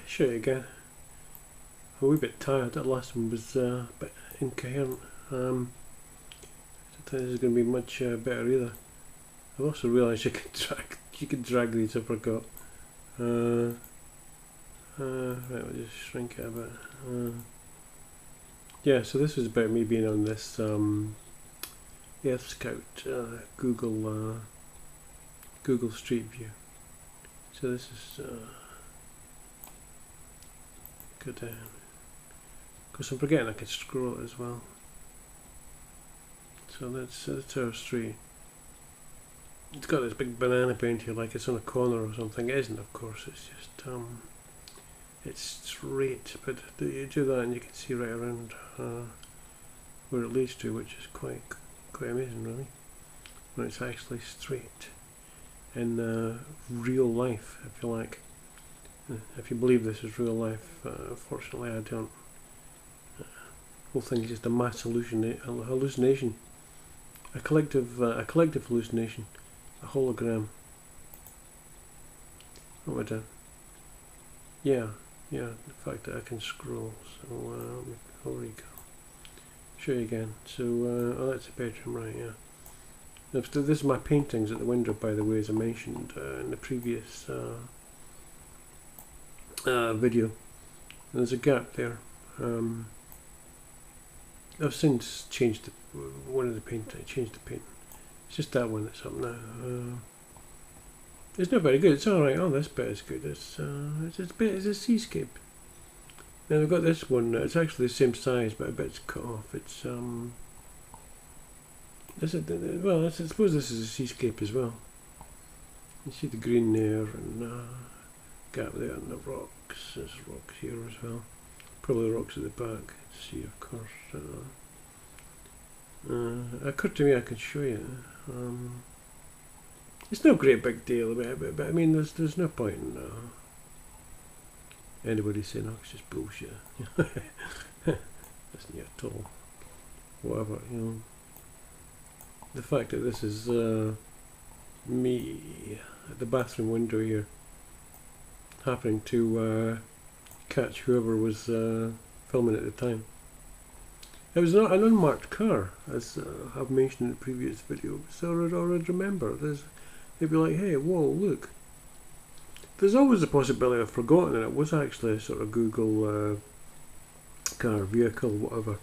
show you again. I'm a wee bit tired. That last one was a bit incoherent. I don't think this is going to be much better either. I've also realised you can drag these. I forgot. Right, we'll just shrink it a bit. Yeah, so this was about me being on this Earth Scout Google Street View. So this is go down. Because I'm forgetting I can scroll it as well. So that's our street. It's got this big banana paint here, like it's on a corner or something. It isn't, of course. It's just it's straight. But you do that and you can see right around where it leads to, which is quite amazing, really. When it's actually straight in real life, if you like. If you believe this is real life, unfortunately I don't. The whole thing is just a mass hallucination, a collective hallucination, a hologram. What am I doing? Yeah, the fact that I can scroll. So there we go. Show you again. So oh, that's the bedroom, right? Yeah. This is my paintings at the window, by the way, as I mentioned in the previous video. There's a gap there. I've since changed one of the paint. I changed the paint. It's just that one that's up now. It's not very good. It's all right. Oh, this bit is good. It's a seascape. Now we've got this one. It's actually the same size, but a bit's cut off. It's well, I suppose this is a seascape as well. You see the green there and gap there and the rocks. There's rocks here as well. Probably rocks at the back. See, of course. Occurred to me I could show you. It's no great big deal, but I mean, there's no point in anybody saying, "Oh, it's just bullshit." That's not at all. Whatever, you know. The fact that this is me at the bathroom window here, happening to catch whoever was filming at the time. It was not an unmarked car, as I've mentioned in the previous video, so I'd remember. They'd be like, "Hey, whoa, look." There's always a possibility I've forgotten, and it was actually a sort of Google car, vehicle, whatever.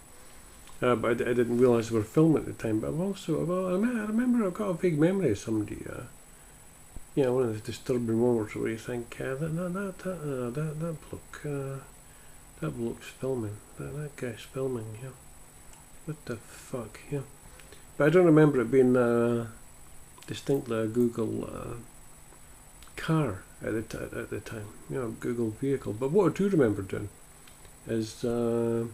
But I didn't realise they were filming at the time. But I remember I've got a vague memory of somebody. You know, one of the disturbing moments where you think that bloke's filming, that guy's filming. Yeah, what the fuck? Yeah, but I don't remember it being distinctly a Google car at the time. You know, Google vehicle. But what I do remember doing is show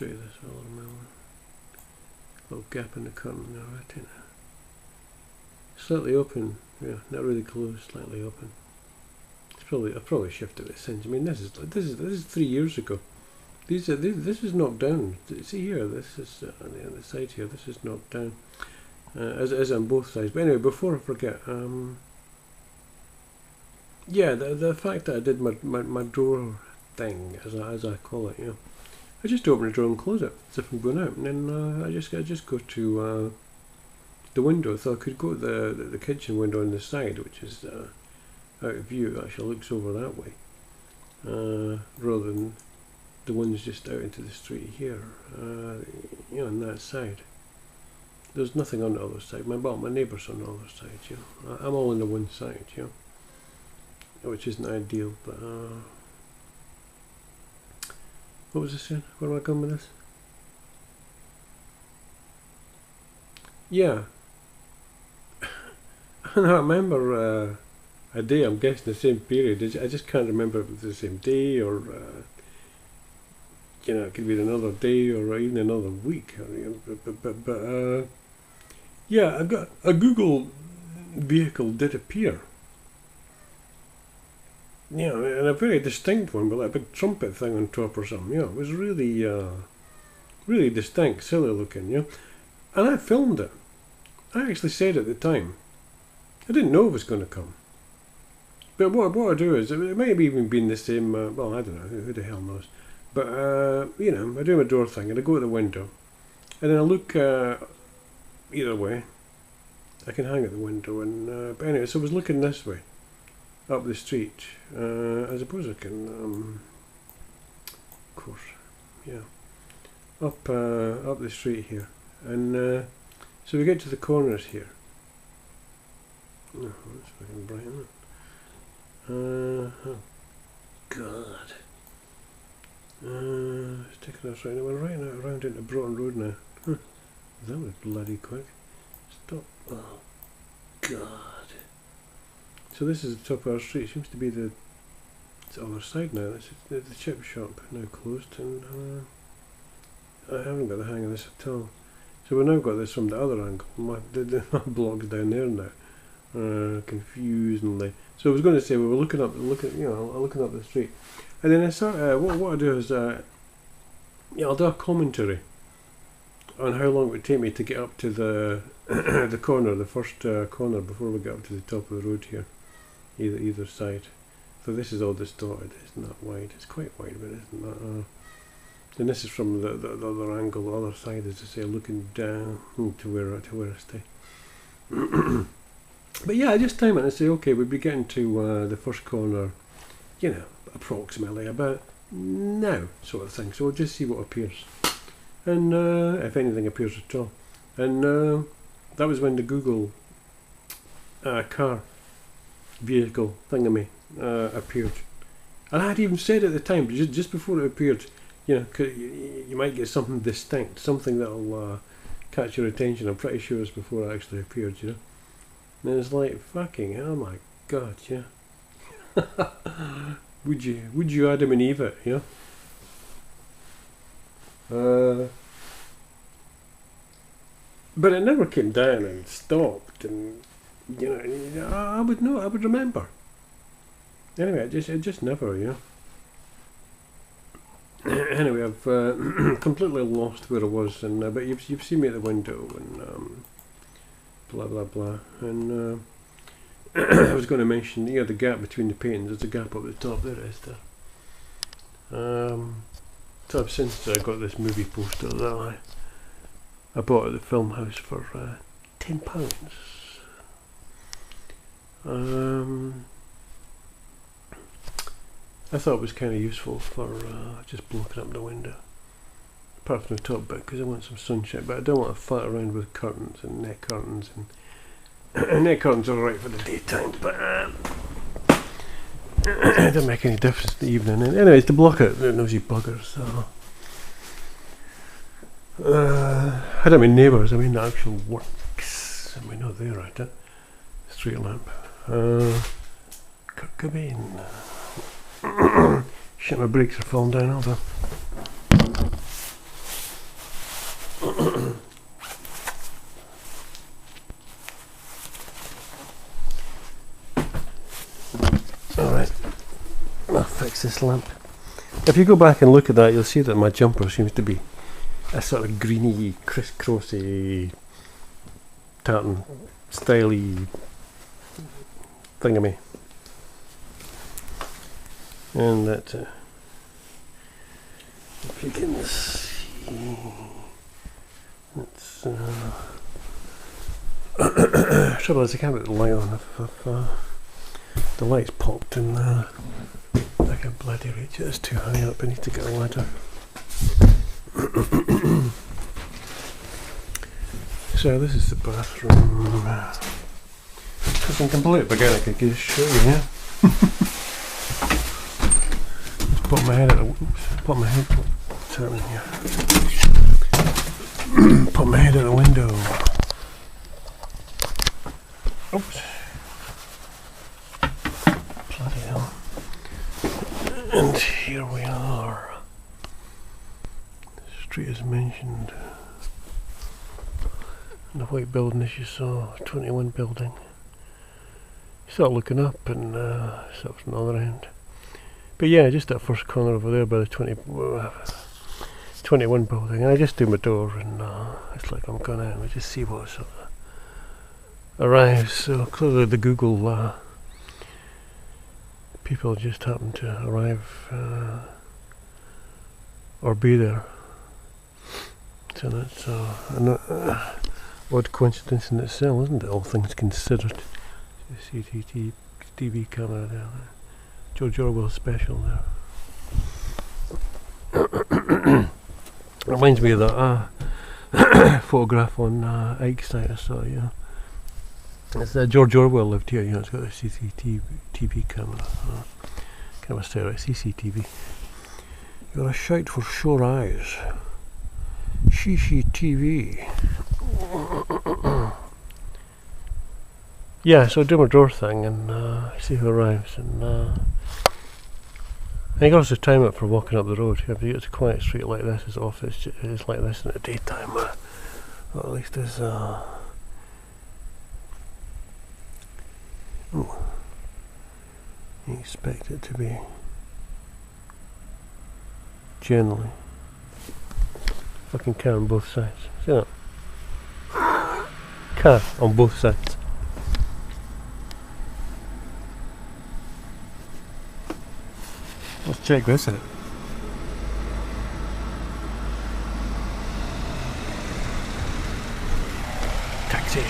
you this. I'll remember. Little gap in the curtain there, right? Slightly open, yeah, not really closed, slightly open. I've probably shifted it since. I mean, this is 3 years ago. This is knocked down. See here, this is on the other side here. This is knocked down, as on both sides. But anyway, before I forget, yeah, the fact that I did my drawer thing, as I call it, you know, I just open the drawer and close it as if I'm going out, and then I just go to the window. So I could go to the kitchen window on the side, which is out of view. It actually looks over that way, rather than the ones just out into the street here. You know, on that side. There's nothing on the other side. My neighbour's on the other side. You know, I'm all on the one side. You know, which isn't ideal. But what was I saying? Where am I going with this? Yeah. I remember a day, I'm guessing the same period. I just can't remember if it was the same day or, you know, it could be another day or even another week. But yeah, I got a Google vehicle did appear. You know, and a very distinct one with like a big trumpet thing on top or something. You know, it was really, really distinct, silly looking. You know, and I filmed it. I actually said at the time, I didn't know it was going to come. But what I do is, it might have even been the same, well, I don't know, who the hell knows. But, you know, I do my door thing and I go to the window and then I look either way. I can hang at the window and, but anyway, so I was looking this way, up the street. I suppose I can, of course, yeah, up the street here. And so we get to the corners here. Oh, that's fucking bright, isn't it? Oh God. It's taking us right now. We're right now around into Broughton Road now. Huh. That was bloody quick. Stop. Oh God. So this is the top of our street. Seems to be the other side now. This is the chip shop now closed, and I haven't got the hang of this at all. So we've now got this from the other angle. My block's down there now. Confusingly. So I was going to say we were looking up the street, and then I saw what I do is I'll do a commentary on how long it would take me to get up to the the corner, the first corner before we get up to the top of the road here, either side. So this is all distorted. It's not wide. It's quite wide, but it isn't that. And this is from the other angle, the other side, as I say, looking down to where I stay. But yeah, I just time it and say, okay, we'll be getting to the first corner, you know, approximately about now, sort of thing. So we'll just see what appears, and if anything appears at all. And that was when the Google car vehicle thingamy appeared. And I had even said at the time, just before it appeared, you know, you might get something distinct, something that'll catch your attention. I'm pretty sure it's before it actually appeared, you know. And it's like, fucking hell, my God, yeah. Would you Adam and Eve it, you know? But it never came down and stopped, and you know, I would know, I would remember. Anyway, it just never, you know. Anyway, I've completely lost where I was, and but you've seen me at the window, and blah blah blah, and I was going to mention, you know, the gap between the paintings. There's a gap up the top. There it is there. So I've since got this movie poster that I bought at the film house for £10. I thought it was kind of useful for just blocking up the window, apart from the top bit, because I want some sunshine, but I don't want to flat around with curtains and net curtains, and net curtains are alright for the daytime, but it doesn't make any difference in the evening. And anyways, to block it, the nosy buggers. So I don't mean neighbours, I mean the actual works. I mean, not there, right? Street lamp. Kurt Cobain. Shit, my brakes are falling down over. Alright, I'll fix this lamp. If you go back and look at that, you'll see that my jumper seems to be a sort of greeny, crisscrossy, tartan styly thingamy. And that, if you can see, it's trouble is I can't put the light on if the light's popped and I can bloody reach it. It's too high up. I need to get a ladder. So this is the bathroom. It's in complete beginner, I could just show you here. Put my head out. Put my head. What's happening here? Put my head out the window. Oops. Bloody hell. And here we are. The street is mentioned. And the white building, as you saw, 21 building. You start looking up and start from the other end. But yeah, just that first corner over there by the 21 building. And I just do my door and it's like I'm going out and we just see what sort of arrives. So clearly the Google people just happen to arrive or be there. So that's an odd coincidence in itself, isn't it? All things considered. The CCTV camera there. George Orwell special there. Reminds me of that photograph on Ike's site I saw, you know. It's George Orwell lived here, you know, it's got a CCTV camera. Kind of a stereotype, CCTV. You got a shout for sore eyes. CCTV. Yeah, so do my door thing and see who arrives, and you can also time it for walking up the road. If you get to a quiet street like this, it's off. It's like this in the daytime. Or at least there's you expect it to be generally fucking car on both sides. See that? Car on both sides. Let's check this out. Taxi.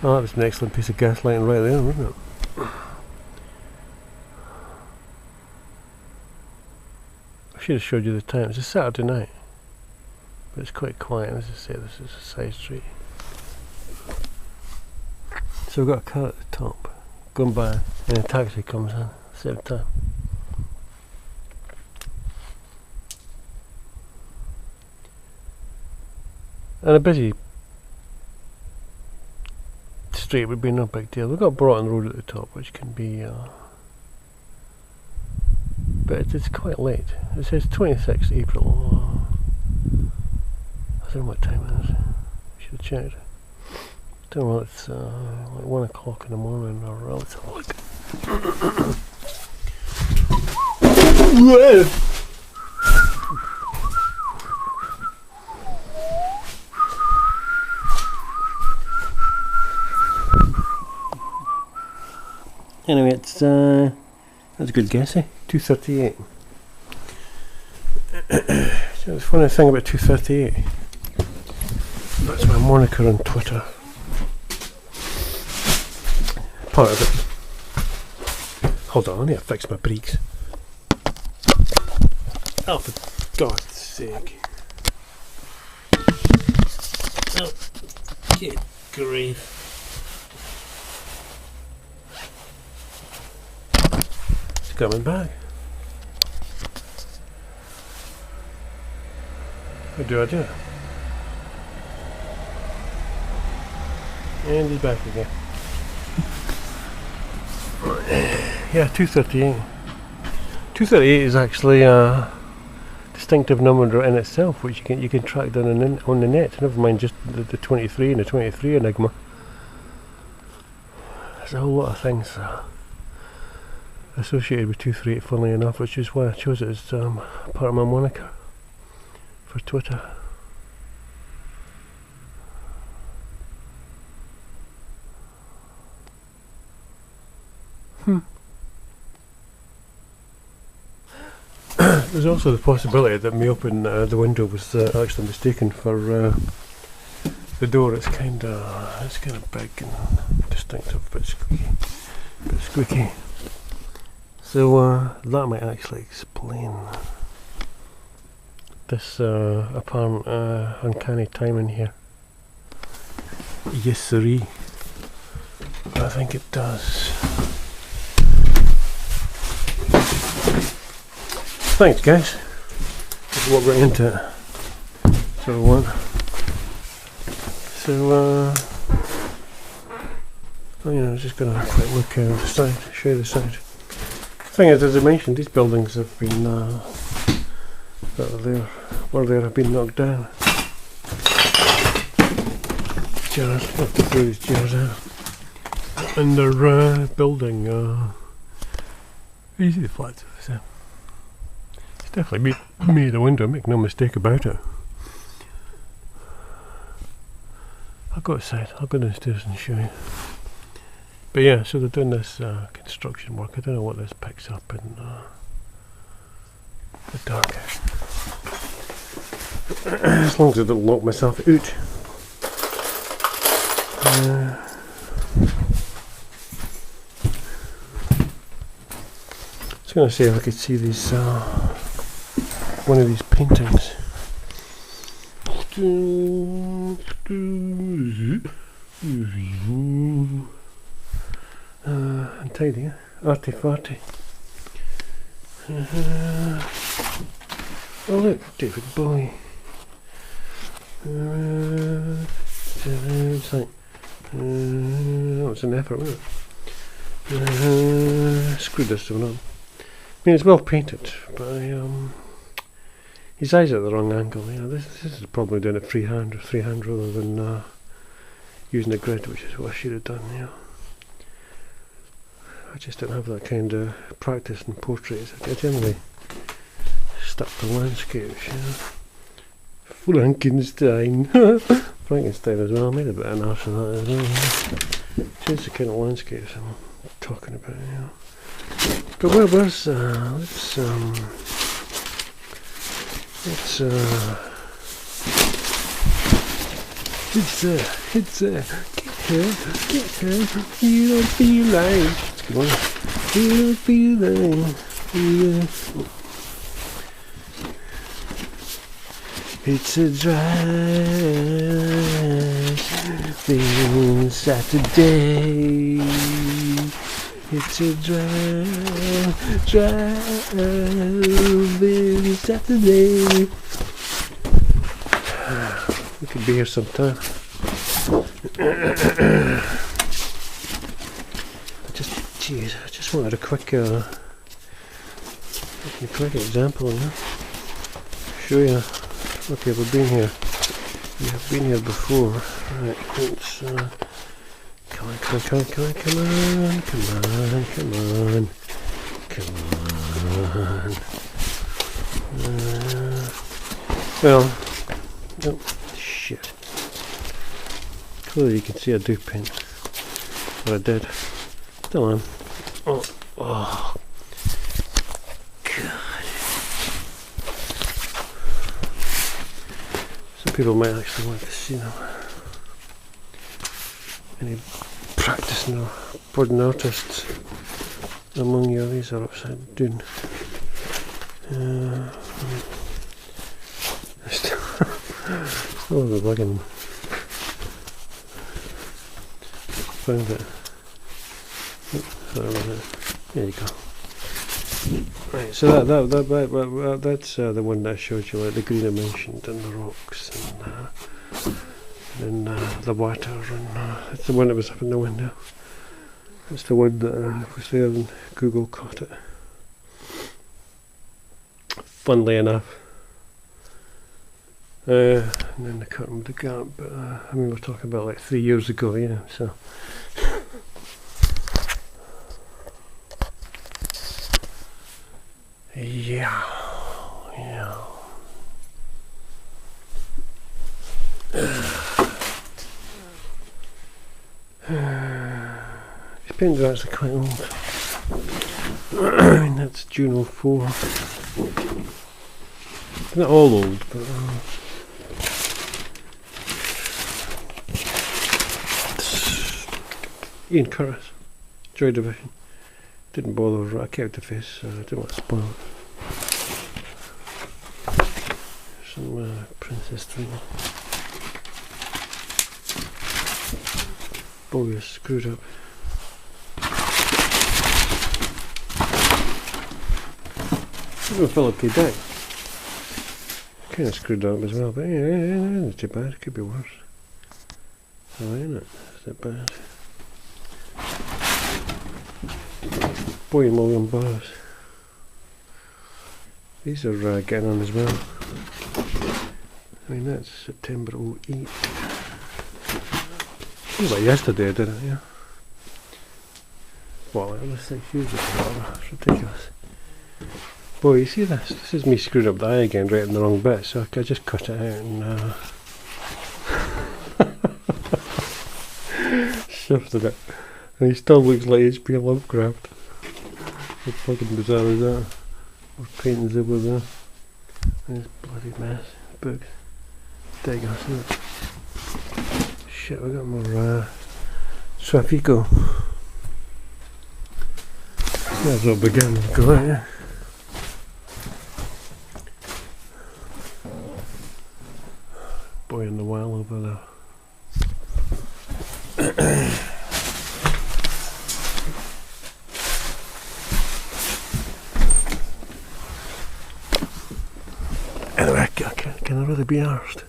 Oh, that was an excellent piece of gaslighting right there, wasn't it? I should have showed you the time. It's a Saturday night, but it's quite quiet. As I say, this is a side street. So we've got a car at the top going by, and a taxi comes in at the same time. And a busy street would be no big deal. We've got Broughton Road at the top, which can be but it's quite late. It says 26th April. I don't know what time it is. Should have checked. Don't know, it's like 1 o'clock in the morning, or let's have a look. Anyway, it's that's a good guess, eh? 2:38. So the funny thing about 2:38. That's my moniker on Twitter. Part of it. Hold on, I need to fix my brakes. Oh, for God's sake. Oh, good grief. It's coming back. What do I do? And he's back again. Yeah, 2:38. 2:38 is actually a distinctive number in itself, which you can track down on the net. Never mind just the 23 and the 23 enigma. There's a whole lot of things associated with 238, funnily enough, which is why I chose it as part of my moniker for Twitter. There's also the possibility that me opening the window was actually mistaken for the door. It's kind of big and distinctive, but squeaky. So that might actually explain this apparent uncanny timing here. Yes, sirree. I think it does. Thanks, guys. Let's walk right into it. So I want. So I was just gonna have a quick look at the side, show you the side. Thing is, as I mentioned, these buildings have been that are there, were there, have been knocked down. Jars, I have to throw these jars out. And they're building easy flats. So it's definitely me the window, make no mistake about it. I'll go outside, I'll go downstairs and show you. But yeah, so they're doing this construction work. I don't know what this picks up in the dark. As long as I don't lock myself out. I was going to see if I could see these one of these paintings. Untidy, arty-farty. Oh look, David Bowie. It's like, that was an effort, wasn't it? Screwed this one up. I mean, it's well painted, but his eyes are at the wrong angle. You know, this is probably doing it freehand rather than using a grid, which is what I should have done. You know, I just don't have that kind of practice in portraits. I generally stuck to landscapes. You know, Frankenstein, Frankenstein as well. I made a bit of an arse of that as well. Change the kind of landscapes I'm talking about. You know, but where was let's it's there, get her, you don't feel like, come on, you don't feel like, yeah. It's a driving Saturday, it's a driving Saturday. We could be here sometime. I just wanted a quick example, you know? Show you. Okay, we've been here. We have been here before. Right, let's come on. Well, oh, shit. Clearly you can see I do paint. Or I did. Still am. Oh, God. Some people might actually want to see them. Any practicing or budding artists among you? These are upside down. Still the bugging. Found it. There you go. Right, so that's the one that I showed you, like the green I mentioned, and the rocks, and the water, and that's the one that was up in the window. That's the one that was there, and Google caught it. Funnily enough. And then the curtain with the gap, but I mean, we're talking about like 3 years ago, you know, so. Yeah. These pens are actually quite old. I mean, that's June 04. Not all old, but Ian Curtis, Joy Division. Didn't bother, I kept the face, I didn't want to spoil it. Some Princess thing. Bowie is screwed up. Even Philip K. Dick. Kind of screwed up as well, but yeah, not too bad, it could be worse. Oh, ain't it? Is it bad? Boy and William Burroughs. These are getting on as well. I mean, that's September 08. It was like yesterday I did it, yeah. Well, it was 6 years ago, it's ridiculous. Boy, you see this? This is me screwed up the eye again, right in the wrong bit, so I just cut it out and shifted it. And he still looks like H.P. Lovecraft. How fucking bizarre is that? More paintings over there. This bloody mess. Books. Daggers, isn't it? Shit, we got more Trafico. Might as well begin. Go out, yeah. Boy in the well over there. Anyway, can I really be arsed?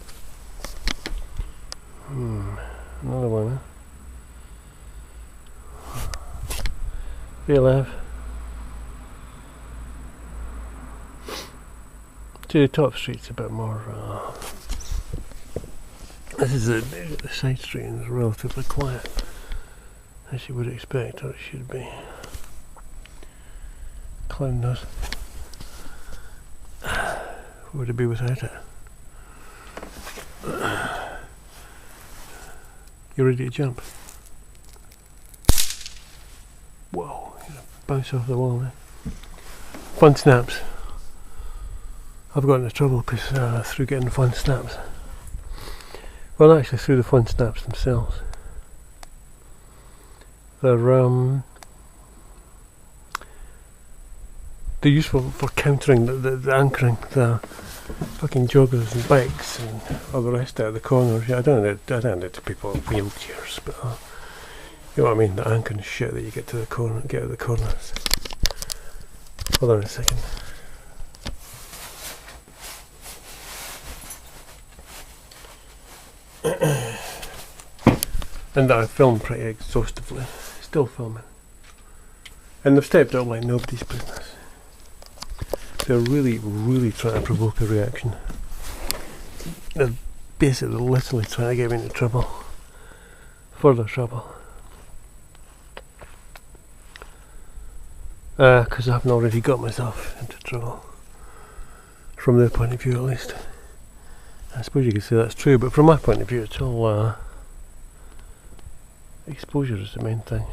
Another one, huh? Real life. To the top street's a bit more. This is the side street and it's relatively quiet, as you would expect, or it should be. Clown nose. Where would it be without it? You ready to jump? Whoa, you're gonna bounce off the wall, eh? Fun snaps. I've got into trouble because through getting fun snaps. Well, actually through the fun snaps themselves. They're useful for countering the anchoring the fucking joggers and bikes and all the rest out of the corners. Yeah, I don't know to people in wheelchairs, but you know what I mean, the anchoring shit that you get to the corner, get out of the corners. Hold on a second. And I filmed pretty exhaustively, still filming. And they've stepped up like nobody's business. They're really, really trying to provoke a reaction. They're basically literally trying to get me into trouble. Further trouble. Because I haven't already got myself into trouble. From their point of view at least. I suppose you could say that's true, but from my point of view it's all exposure is the main thing.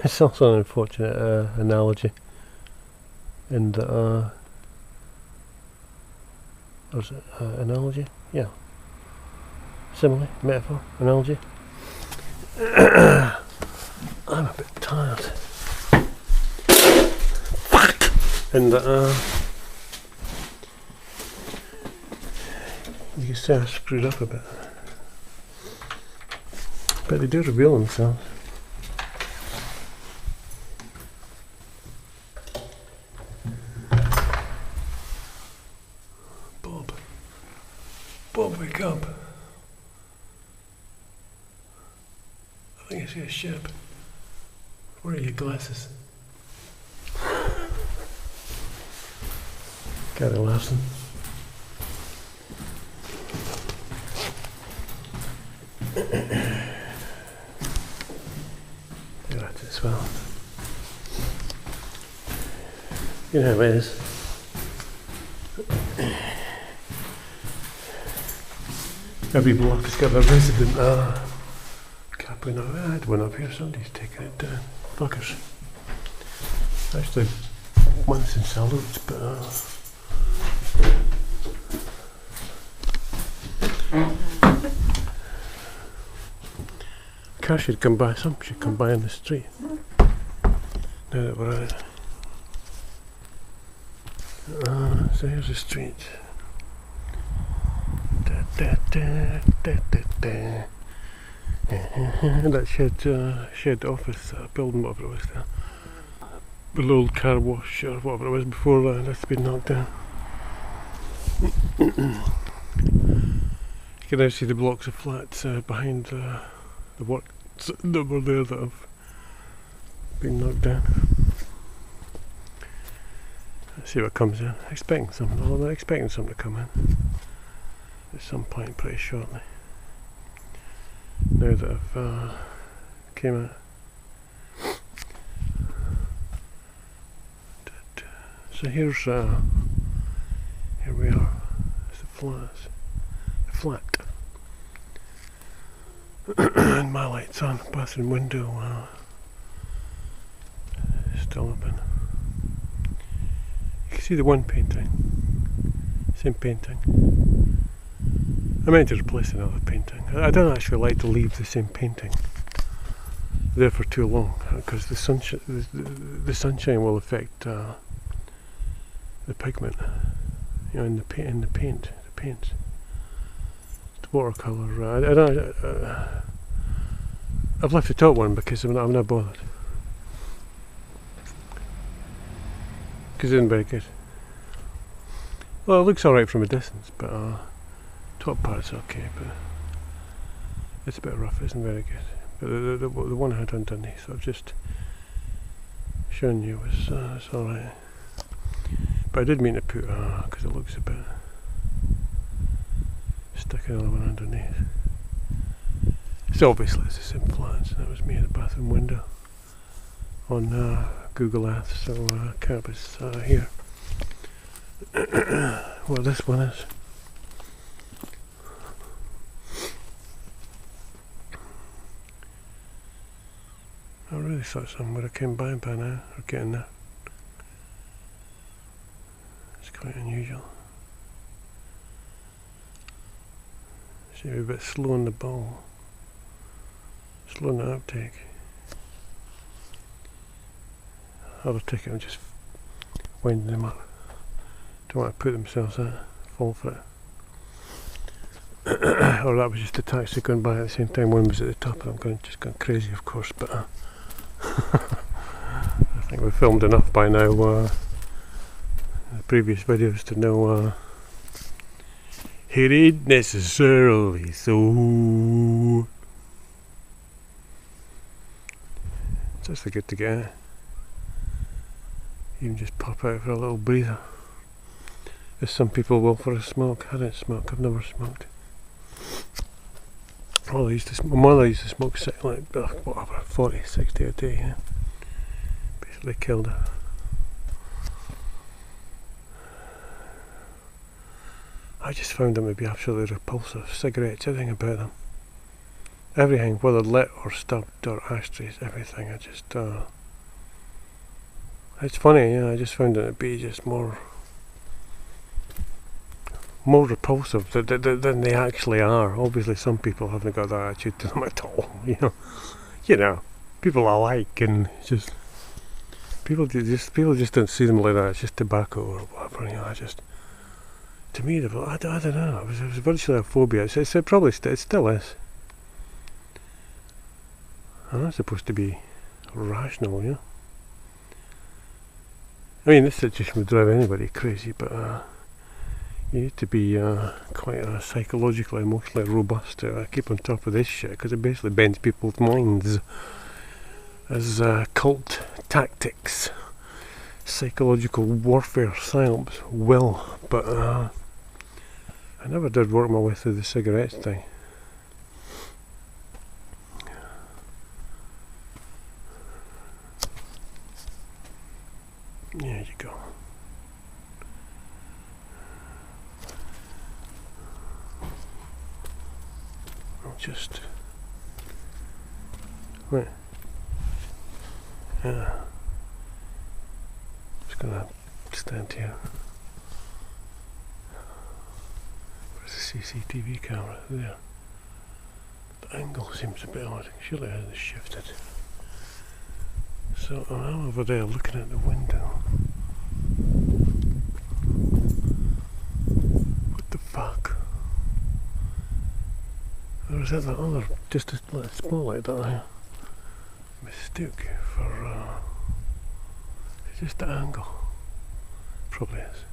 It's also an unfortunate analogy in that or is it analogy? Yeah. Simile, metaphor, analogy. I'm a bit tired. Fuck! And you can say I screwed up a bit. But they do reveal themselves. Bob, wake up. I think I see a ship. Where are your glasses? Gary Larson. You're at it as well. You know how it is. Every block has got a resident cap in. I had one up here, somebody's taking it down. Fuckers. Actually, once in salutes, but car should come by, some should come by on the street. Now that we're at it. So here's the street. That shed office building, whatever it was there. The little car wash or whatever it was before that's been knocked down. You can now see the blocks of flats behind the works that were there that have been knocked down. Let's see what comes in. Expecting something. Well, they're expecting something to come in at some point pretty shortly. Now that I've came out. So here's Here we are. It's the flats. The flat. And my light's on. Bathroom window still open. You can see the one painting. Same painting. I meant to replace another painting. I don't actually like to leave the same painting there for too long because the sunshine will affect the pigment, in the paint. The watercolor. I don't. I've left the top one because I'm not bothered because it isn't very good. Well, it looks alright from a distance, but top part's okay, but it's a bit rough, isn't very good. But the one I had underneath, I've just shown you, it's alright. But I did mean to put, because it looks a bit, stick another one underneath. So obviously it's the same flats, that was me at the bathroom window on Google Earth, so Cap is here. Well, this one is. I really thought someone would have came by now, or getting there. It's quite unusual. Seem to be a bit slow on the ball. Slow on the uptake. Other ticket, I'm just winding them up. Don't want to put themselves out, fall for it. Or that was just a taxi going by at the same time. One was at the top, and I'm just going crazy, of course. But I think we've filmed enough by now. The previous videos to know it ain't necessarily so. It's just good to get out. Even just pop out for a little breather. As some people will for a smoke. I don't smoke, I've never smoked. My mother used to smoke like whatever, 40, 60 a day, yeah. Basically killed her. I just found them to be absolutely repulsive. Cigarettes, everything about them. Everything, whether lit or stubbed or ashtrays, everything. I just, it's funny, yeah, I just found it to be just more repulsive than they actually are. Obviously some people haven't got that attitude to them at all, you know, people I like, and just people just don't see them like that. It's just tobacco or whatever, to me, I don't know, it was virtually a phobia. It still is. I'm not supposed to be rational, I mean, this situation would drive anybody crazy, but you need to be quite psychologically, emotionally robust to keep on top of this shit, because it basically bends people's minds as cult tactics, psychological warfare, psyops will. But I never did work my way through the cigarettes thing. There you go. I'll just wait. Just gonna stand here. Where's the CCTV camera? There. The angle seems a bit odd. Surely it hasn't shifted. So I'm over there looking at the window. What the fuck? Or is that the other, just a little spotlight that I mistook for, it's just the angle. Probably is.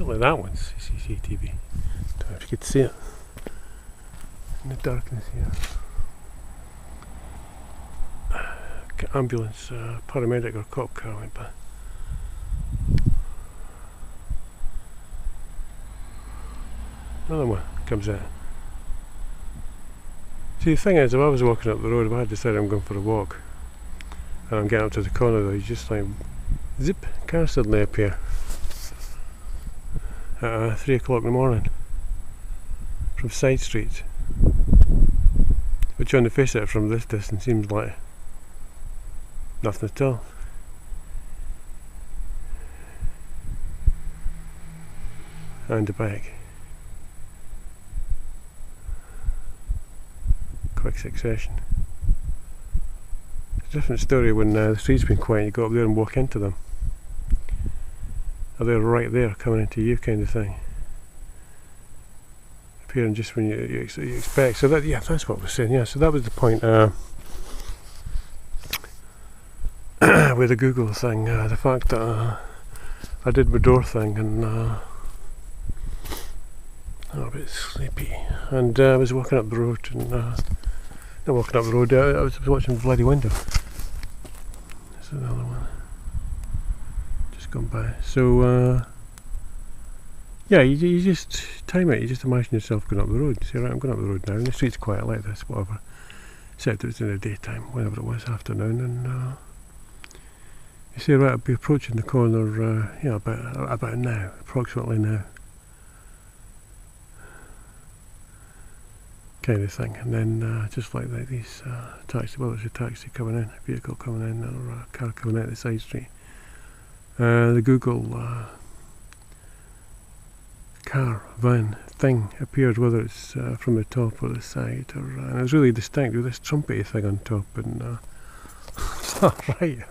Like that one's CCTV. Don't know if you could see it in the darkness here. Ambulance, paramedic or cop car went by. Another one comes out. See, the thing is, if I was walking up the road, if I had decided I'm going for a walk, and I'm getting up to the corner though, you just like, zip, car suddenly appear. At 3 o'clock in the morning. From side streets. Which on the face of it from this distance seems like nothing at all. And the back. Quick succession. It's a different story when the street's been quiet and you go up there and walk into them. Or they're right there coming into you kind of thing. Appearing just when you expect. So that, yeah, that's what we're saying, yeah. So that was the point with the Google thing, the fact that I did my door thing and I'm a bit sleepy. And I was walking up the road and not walking up the road, I was watching the bloody window. There's another one. Just gone by. So yeah, you just time it, you just imagine yourself going up the road. You say, right, I'm going up the road now, and the street's quiet like this, whatever. Except it was in the daytime, whenever it was, afternoon, and you say, right, I'll be approaching the corner, about now, approximately now. Kind of thing, and then just like that, these taxi, well, it's a taxi coming in, a vehicle coming in, or a car coming out the side street. The Google car, van, thing appeared, whether it's from the top or the side, or and it was really distinct with this trumpety thing on top, and right,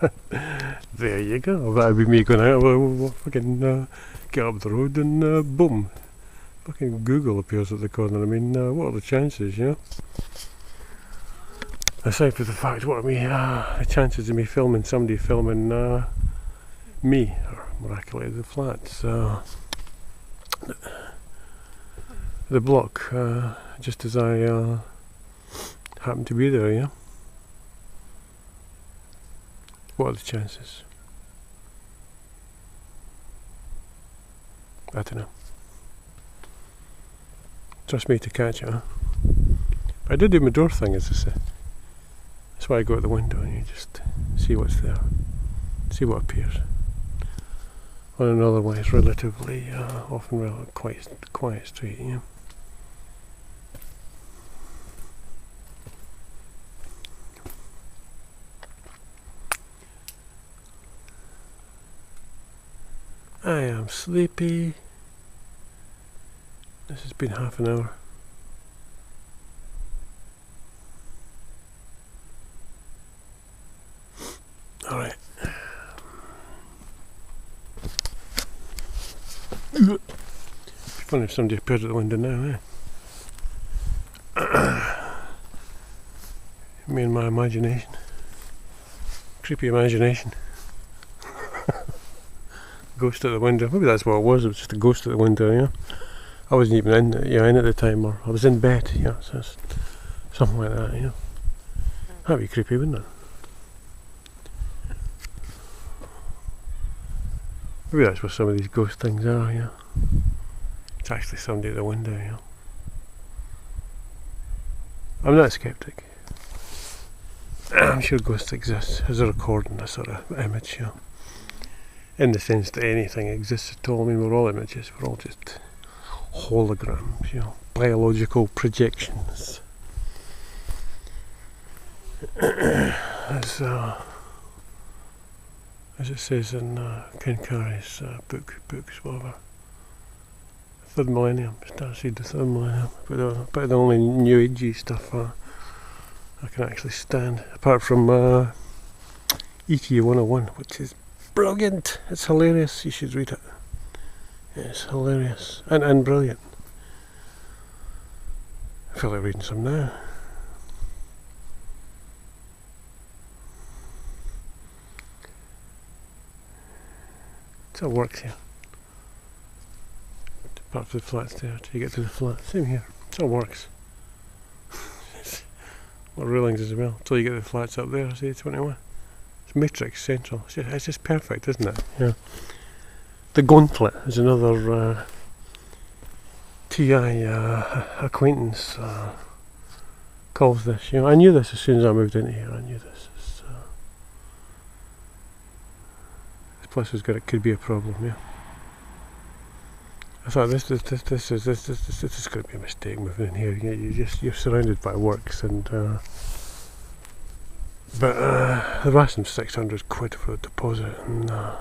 there you go. That'd be me going out. We'll fucking get up the road, and boom, fucking Google appears at the corner. I mean, what are the chances, you know? Aside from the fact, what are the chances of me filming somebody filming me, or miraculously the flats? The block, just as I happened to be there, yeah. What are the chances? I don't know. Trust me to catch it, huh? But I did do my door thing, as I said. That's why I go out the window and you just see what's there, see what appears. On an otherwise relatively, often quite quiet street, yeah. I am sleepy. This has been half an hour. Alright. It'd be funny if somebody appeared at the window now, Me and my imagination. Creepy imagination. Ghost at the window. Maybe that's what it was just a ghost at the window, yeah. I wasn't even in at the time, or I was in bed, yeah, so it's something like that, you know. That'd be creepy, wouldn't it? Maybe that's what some of these ghost things are, yeah. It's actually somebody at the window, you know. I'm not a skeptic. I'm sure ghosts exist as a recording, a sort of image, you know. In the sense that anything exists at all. I mean, we're all images, we're all just holograms, you know, biological projections. As it says in Ken Carey's books, whatever. Third millennium, starseed the third millennium, but the only new agey stuff I can actually stand, apart from ET 101, which is brilliant. It's hilarious. You should read it. It's hilarious and brilliant. I feel like reading some now. It all works here. Apart from the flats there, till you get to the flat. Same here. It all works. What railings as well, till you get the flats up there. See, 21. It's Matrix Central. It's just perfect, isn't it? Yeah. The Gauntlet is another TI acquaintance calls this. You know, I knew this as soon as I moved into here. I knew this. This place was good. It could be a problem. Yeah. I thought this is going to be a mistake moving in here. You're surrounded by works and. But they've asked them 600 quid for a deposit, and I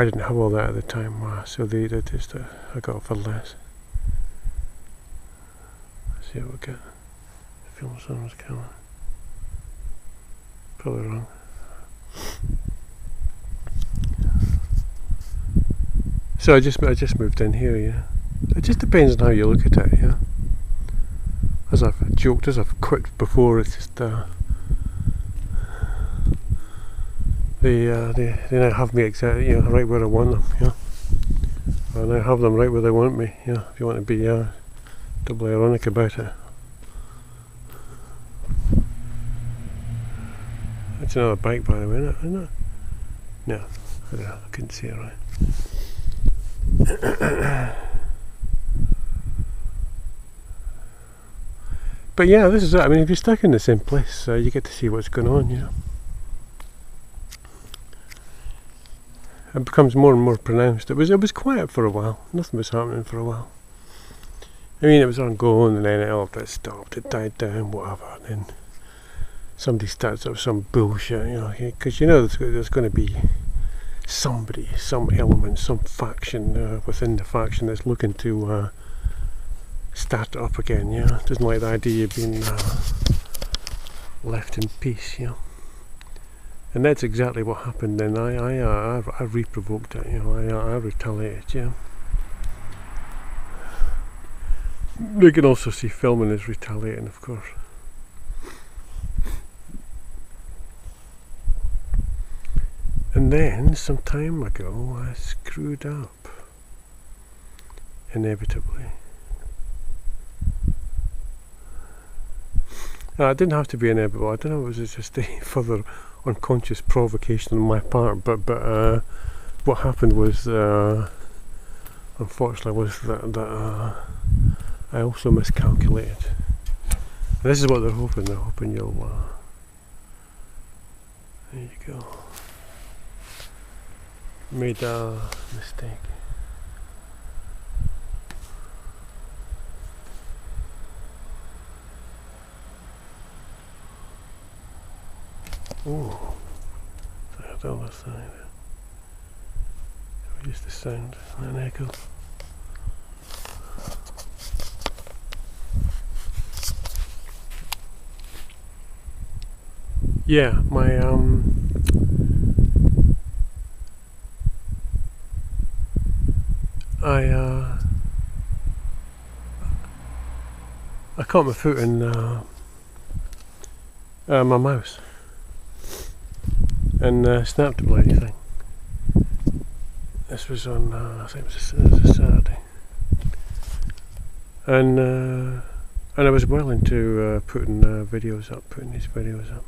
didn't have all that at the time, so they just I got it for less. Let's see what we get. Film someone's camera. Probably wrong. So I just moved in here, yeah. It just depends on how you look at it, yeah. As I've joked, as I've quipped before, it's just they now have me exactly, you know, right where I want them, yeah. I now have them right where they want me, yeah. If you want to be doubly ironic about it. That's another bike, by the way, isn't it? No, I don't know, I couldn't see it right. But yeah, this is it. I mean, if you're stuck in the same place, you get to see what's going on, you know. It becomes more and more pronounced. It was quiet for a while. Nothing was happening for a while. I mean, it was ongoing, and then it stopped. It died down, whatever. And then somebody starts up some bullshit, you know, because you know there's going to be somebody, some element, some faction within the faction that's looking to start it up again, you know. Doesn't like the idea of being left in peace, you know. And that's exactly what happened then. I re-provoked it, you know. I retaliated, you know. You can also see filming as retaliating, of course. And then, some time ago, I screwed up. Inevitably. It didn't have to be inevitable. I don't know, it was just a further unconscious provocation on my part, but what happened was, unfortunately, was that I also miscalculated. And this is what they're hoping. They're hoping you'll. There you go. Made a mistake. Oh, I had all that side. Just the sound and an echo. Yeah, my I caught my foot in my mouse and snapped the bloody thing. This was on I think it was a Saturday, and I was well into putting these videos up,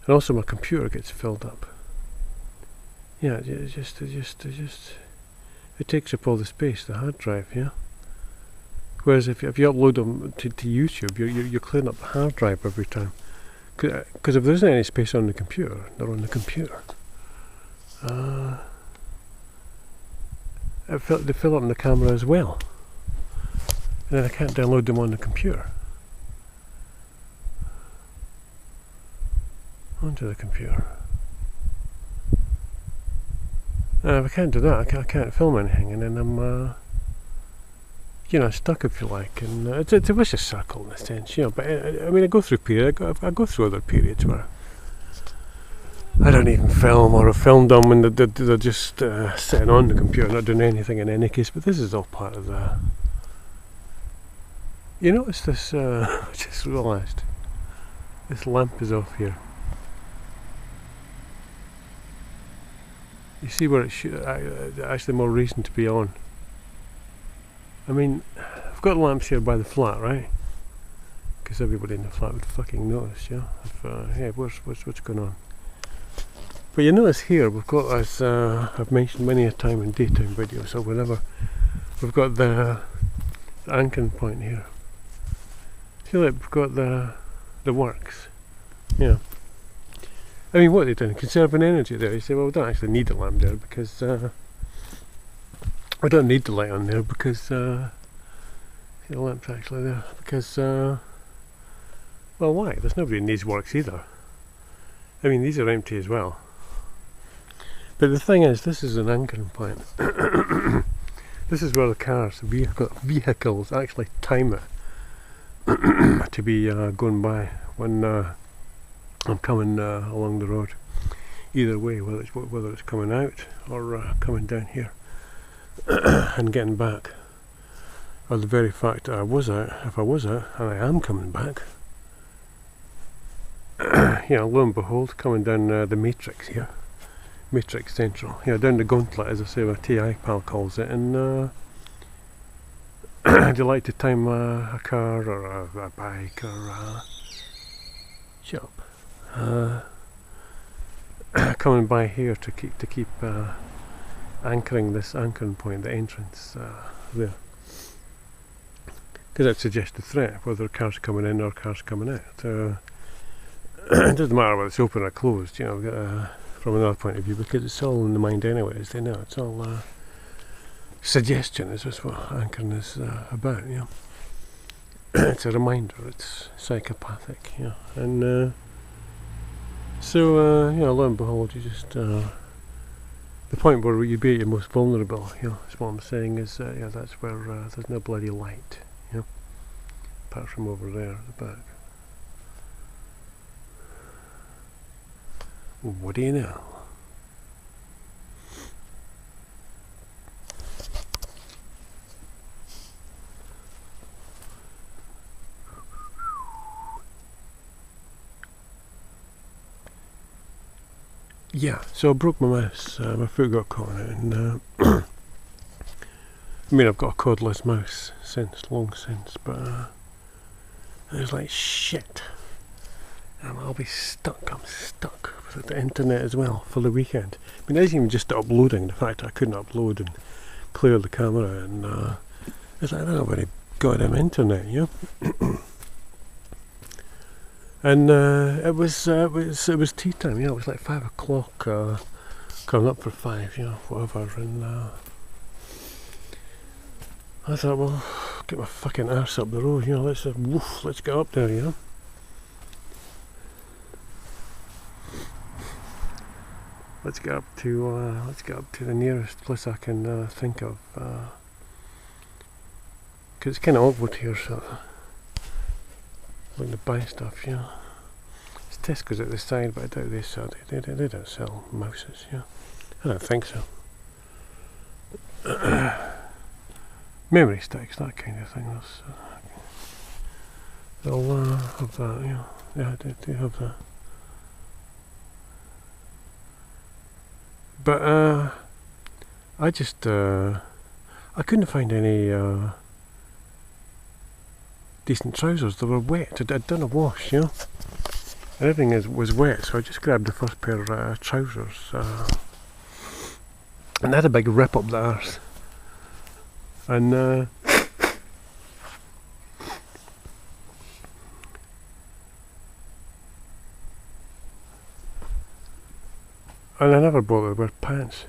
and also my computer gets filled up. Yeah, it takes up all the space, the hard drive, yeah. Whereas if you upload them to YouTube, you're clearing up the hard drive every time. Because if there isn't any space on the computer, they're on the computer. They fill up in the camera as well. And then I can't download them on the computer. Onto the computer. If I can't do that, I can't film anything, and then I'm, stuck, if you like. And it's a vicious circle in a sense, you know. But I mean, I go through periods. I go through other periods where I don't even film, or I've filmed them and they're just sitting on the computer, not doing anything in any case. But this is all part of the. You notice this? I just realised this lamp is off here. You see where it should actually more reason to be on. I mean, I've got lamps here by the flat, right? Because everybody in the flat would fucking notice, yeah. Yeah, what's going on? But you notice here we've got, as I've mentioned many a time in daytime videos or whatever, we've got the anchoring point here. See, like we've got the works. Yeah. I mean, what they've done, conserving energy there. You say, well, we don't actually need a lamp there because we don't need the light on there because the lamp's actually there because well, why? There's nobody in these works either. I mean, these are empty as well. But the thing is, this is an anchoring point. This is where the cars, vehicles actually time it to be going by when I'm coming along the road. Either way, whether it's coming out or coming down here and getting back, or the very fact that I was out, if I was out and I am coming back, lo and behold, coming down the matrix here, Matrix Central, down the gauntlet, as I say, my TI pal calls it, and do you like to time a car or a bike or shut up. Coming by here to keep anchoring this anchoring point, the entrance there, because that suggests the threat, whether cars coming in or cars coming out. It doesn't matter whether it's open or closed, from another point of view, because it's all in the mind anyway, as they know. It's all suggestion. Is just what anchoring is about. It's a reminder. It's psychopathic. And so lo and behold, you just the point where you'd be at your most vulnerable. That's what I'm saying is that's where there's no bloody light. Apart from over there at the back. What do you know? Yeah, so I broke my mouse. My foot got caught in it, and I mean, I've got a cordless mouse long since, but I was like, shit. I'll be stuck. I'm stuck with the internet as well for the weekend. I mean, it isn't even just uploading. The fact I couldn't upload and clear the camera, and it's like I don't have any goddamn internet, And it was tea time. It was like 5 o'clock, coming up for 5, whatever. And I thought, well, get my fucking arse up the road, let's get up there, Let's get up to the nearest place I can think of, because it's kind of awkward here, so looking to buy stuff, It's Tesco's at the side, but I doubt they sell. They don't sell mouses, I don't think so. Memory sticks, that kind of thing. They'll have that, Yeah, they do have that. But I just I couldn't find any decent trousers. They were wet. I'd done a wash, and everything was wet. So I just grabbed the first pair of trousers, and they had a big rip up the arse. And I never bothered to wear pants.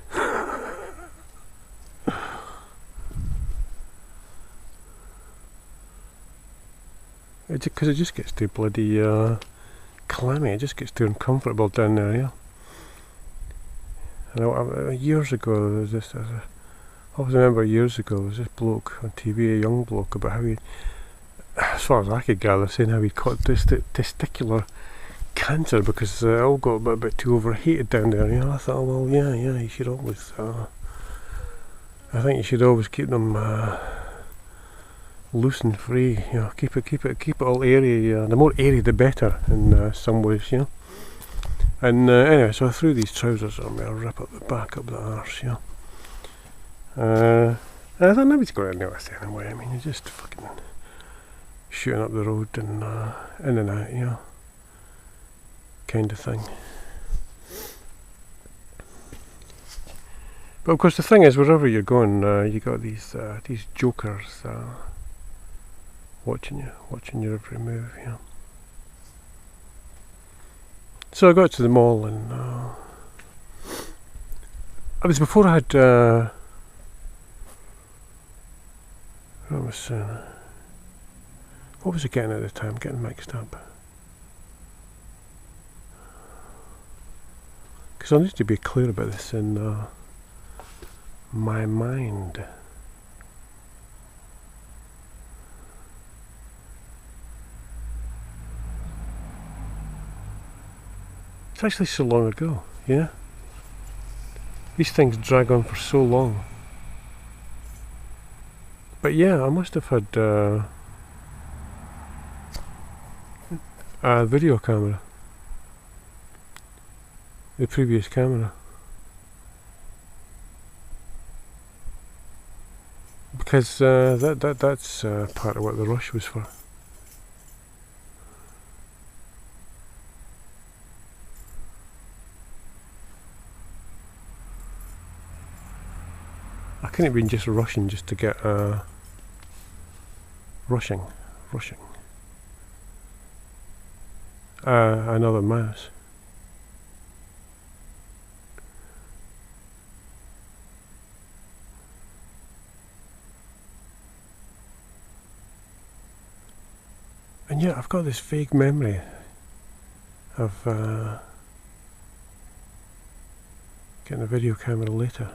Because it just gets too bloody clammy. It just gets too uncomfortable down there, And years ago, there was this. I always remember years ago, there was this bloke on TV, a young bloke, about how he, as far as I could gather, saying how he caught testicular cancer because it all got a bit too overheated down there. I thought, well, yeah, you should always. I think you should always keep them loose and free. Keep it all airy. The more airy, the better. In some ways, And anyway, so I threw these trousers on me. I'll rip up the back up the arse, and I thought nobody's going anywhere anyway. I mean, you're just fucking shooting up the road and in and out, kind of thing. But of course the thing is, wherever you're going, you got these jokers watching your every move, you know. So I got to the mall, and it was before I had what was I getting at the time? Getting mixed up. Because I need to be clear about this in my mind. It's actually so long ago, yeah? These things drag on for so long. But yeah, I must have had a video camera. The previous camera. Because that's part of what the rush was for. I couldn't have been just rushing just to get rushing another mouse. And yet I've got this vague memory of getting a video camera later.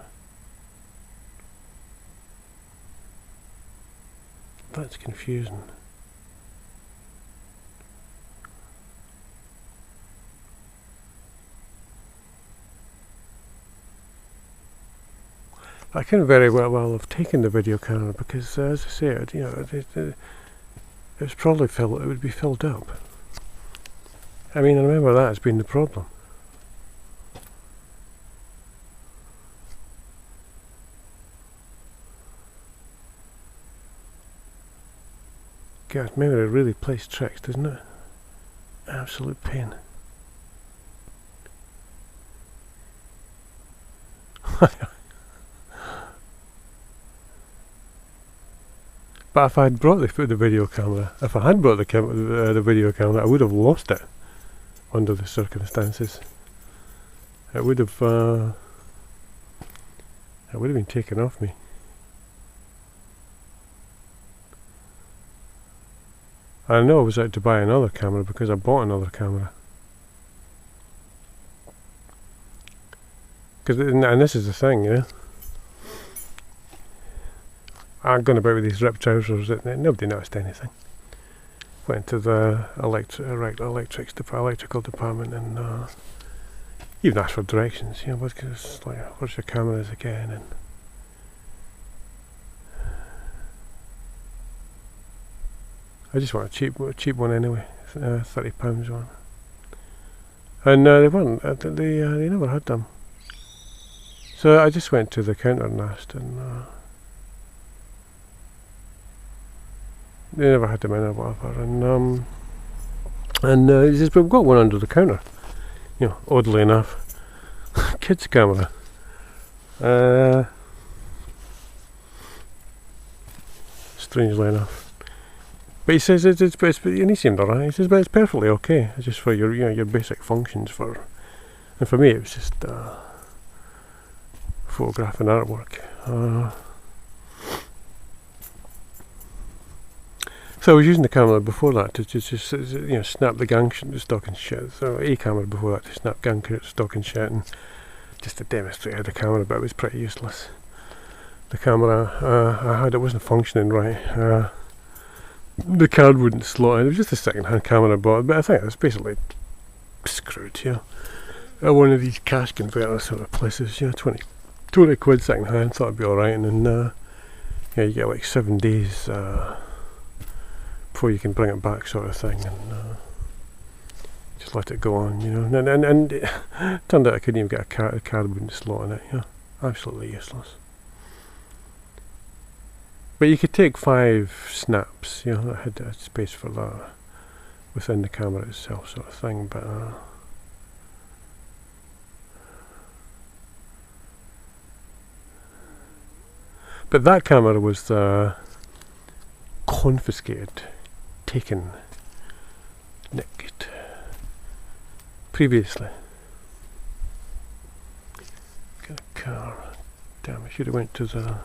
That's confusing. I can very well have taken the video camera because, as I said, you know, it was probably it would be filled up. I mean, I remember that as being the problem. God, memory really plays tricks, doesn't it? Absolute pain. But if I had brought the video camera, if I had brought the video camera, I would have lost it under the circumstances. It would have been taken off me. I know I was out to buy another camera because I bought another camera. And this is the thing, you know. I'm going about with these ripped trousers that nobody noticed anything. Went to the electrical department and even asked for directions. You know, where's your cameras again? And I just want a cheap one anyway, £30 one. And they weren't. They never had them. So I just went to the counter and asked, and they never had them in or whatever. And he says, "We've got one under the counter." You know, oddly enough, kids' camera. Strangely enough. But he says and he seemed alright. He says, but it's perfectly okay. It's just for your basic functions and for me it was just photographing artwork. So I was using the camera before that to just snap the Gangstalking shit. So a camera before that to snap Gangstalking shit, and just to demonstrate how the camera bit was pretty useless. The camera I had, it wasn't functioning right. The card wouldn't slot in. It was just a second-hand camera I bought, but I think it was basically screwed, you know. One of these cash converter sort of places, you know, 20 quid second-hand, thought it'd be alright, and then you get like 7 days before you can bring it back, sort of thing, and just let it go on, you know. And it turned out I couldn't even get a card wouldn't slot in it, you know. Absolutely useless. But you could take 5 snaps, you know, I had space for that within the camera itself, sort of thing, but But that camera was confiscated, taken, nicked previously. Got a car. Damn, I should have went to the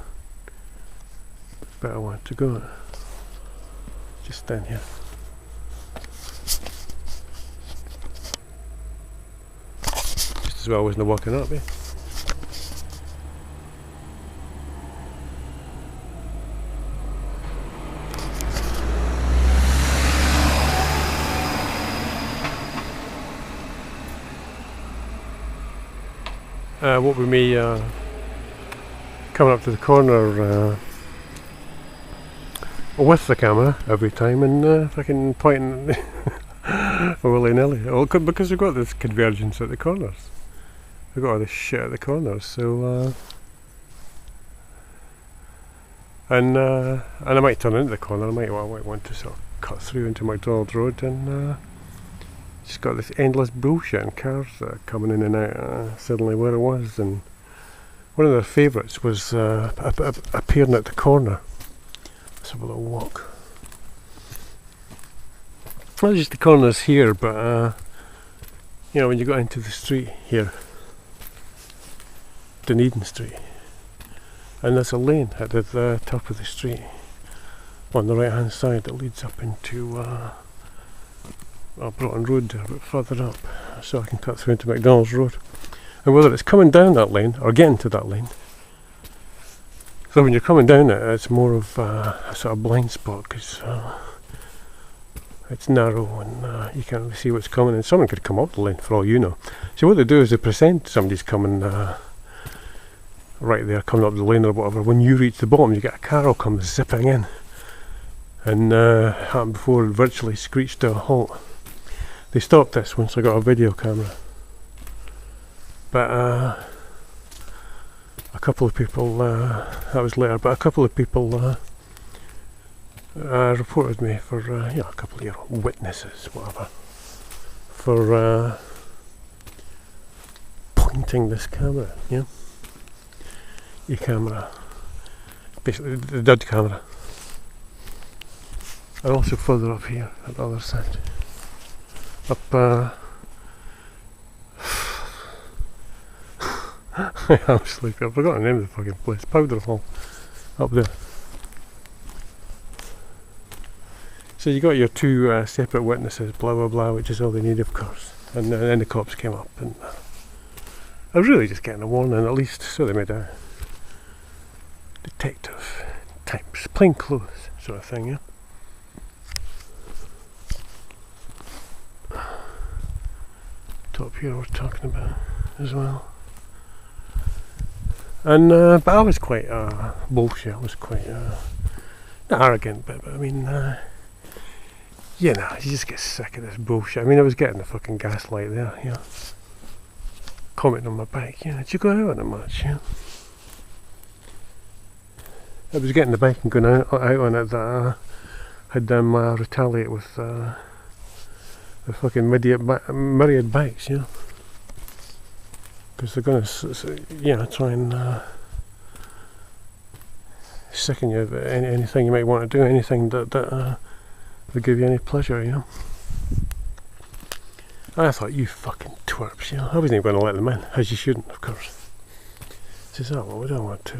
better one to go. Just down here. Just as well I wasn't walking up, eh? What with me coming up to the corner with the camera every time and fucking pointing willy-nilly. Well, because we've got this convergence at the corners. We've got all this shit at the corners, so and I might turn into the corner. I might want to sort of cut through into McDonald Road and just got this endless bullshit and cars coming in and out suddenly where it was. And one of their favourites was appearing at the corner. Let's have a little walk. Not just the corners here, but you know, when you got into the street here, Dunedin Street, and there's a lane at the top of the street on the right hand side that leads up into Broughton Road there, a bit further up, so I can cut through into McDonald's Road. And whether it's coming down that lane or getting to that lane, so when you're coming down it, it's more of a sort of blind spot because it's narrow and you can't really see what's coming, and someone could come up the lane for all you know. So what they do is they pretend somebody's coming right there, coming up the lane or whatever. When you reach the bottom, you get a car will come zipping in, and happened before, it virtually screeched to a halt. They stopped this once I got a video camera, but a couple of people, that was later, but a couple of people reported me for, a couple of your witnesses, whatever, for pointing this camera, yeah? Your camera, basically the dud camera. And also further up here, at the other side. Up, I am sleepy. I've forgotten the name of the fucking place. Powder Hall. Up there. So you got your two separate witnesses, blah blah blah, which is all they need, of course. And then the cops came up, and I was really just getting a warning, at least, so they made a detective types, plain clothes sort of thing, yeah. Top here we're talking about as well. And but I was quite bullshit. I was quite not arrogant, but I mean, you know, you just get sick of this bullshit. I mean, I was getting the fucking gaslight there, you know, commenting on my bike. You know, did you go out on it much? You know, I was getting the bike and going out on it that had them retaliate with the fucking myriad bikes, you know, because they're going to, try and sicken you of anything you might want to do, anything that would give you any pleasure, you know. And I thought, you fucking twerps, you know. I wasn't even going to let them in, as you shouldn't, of course. Says, oh, well, we don't want to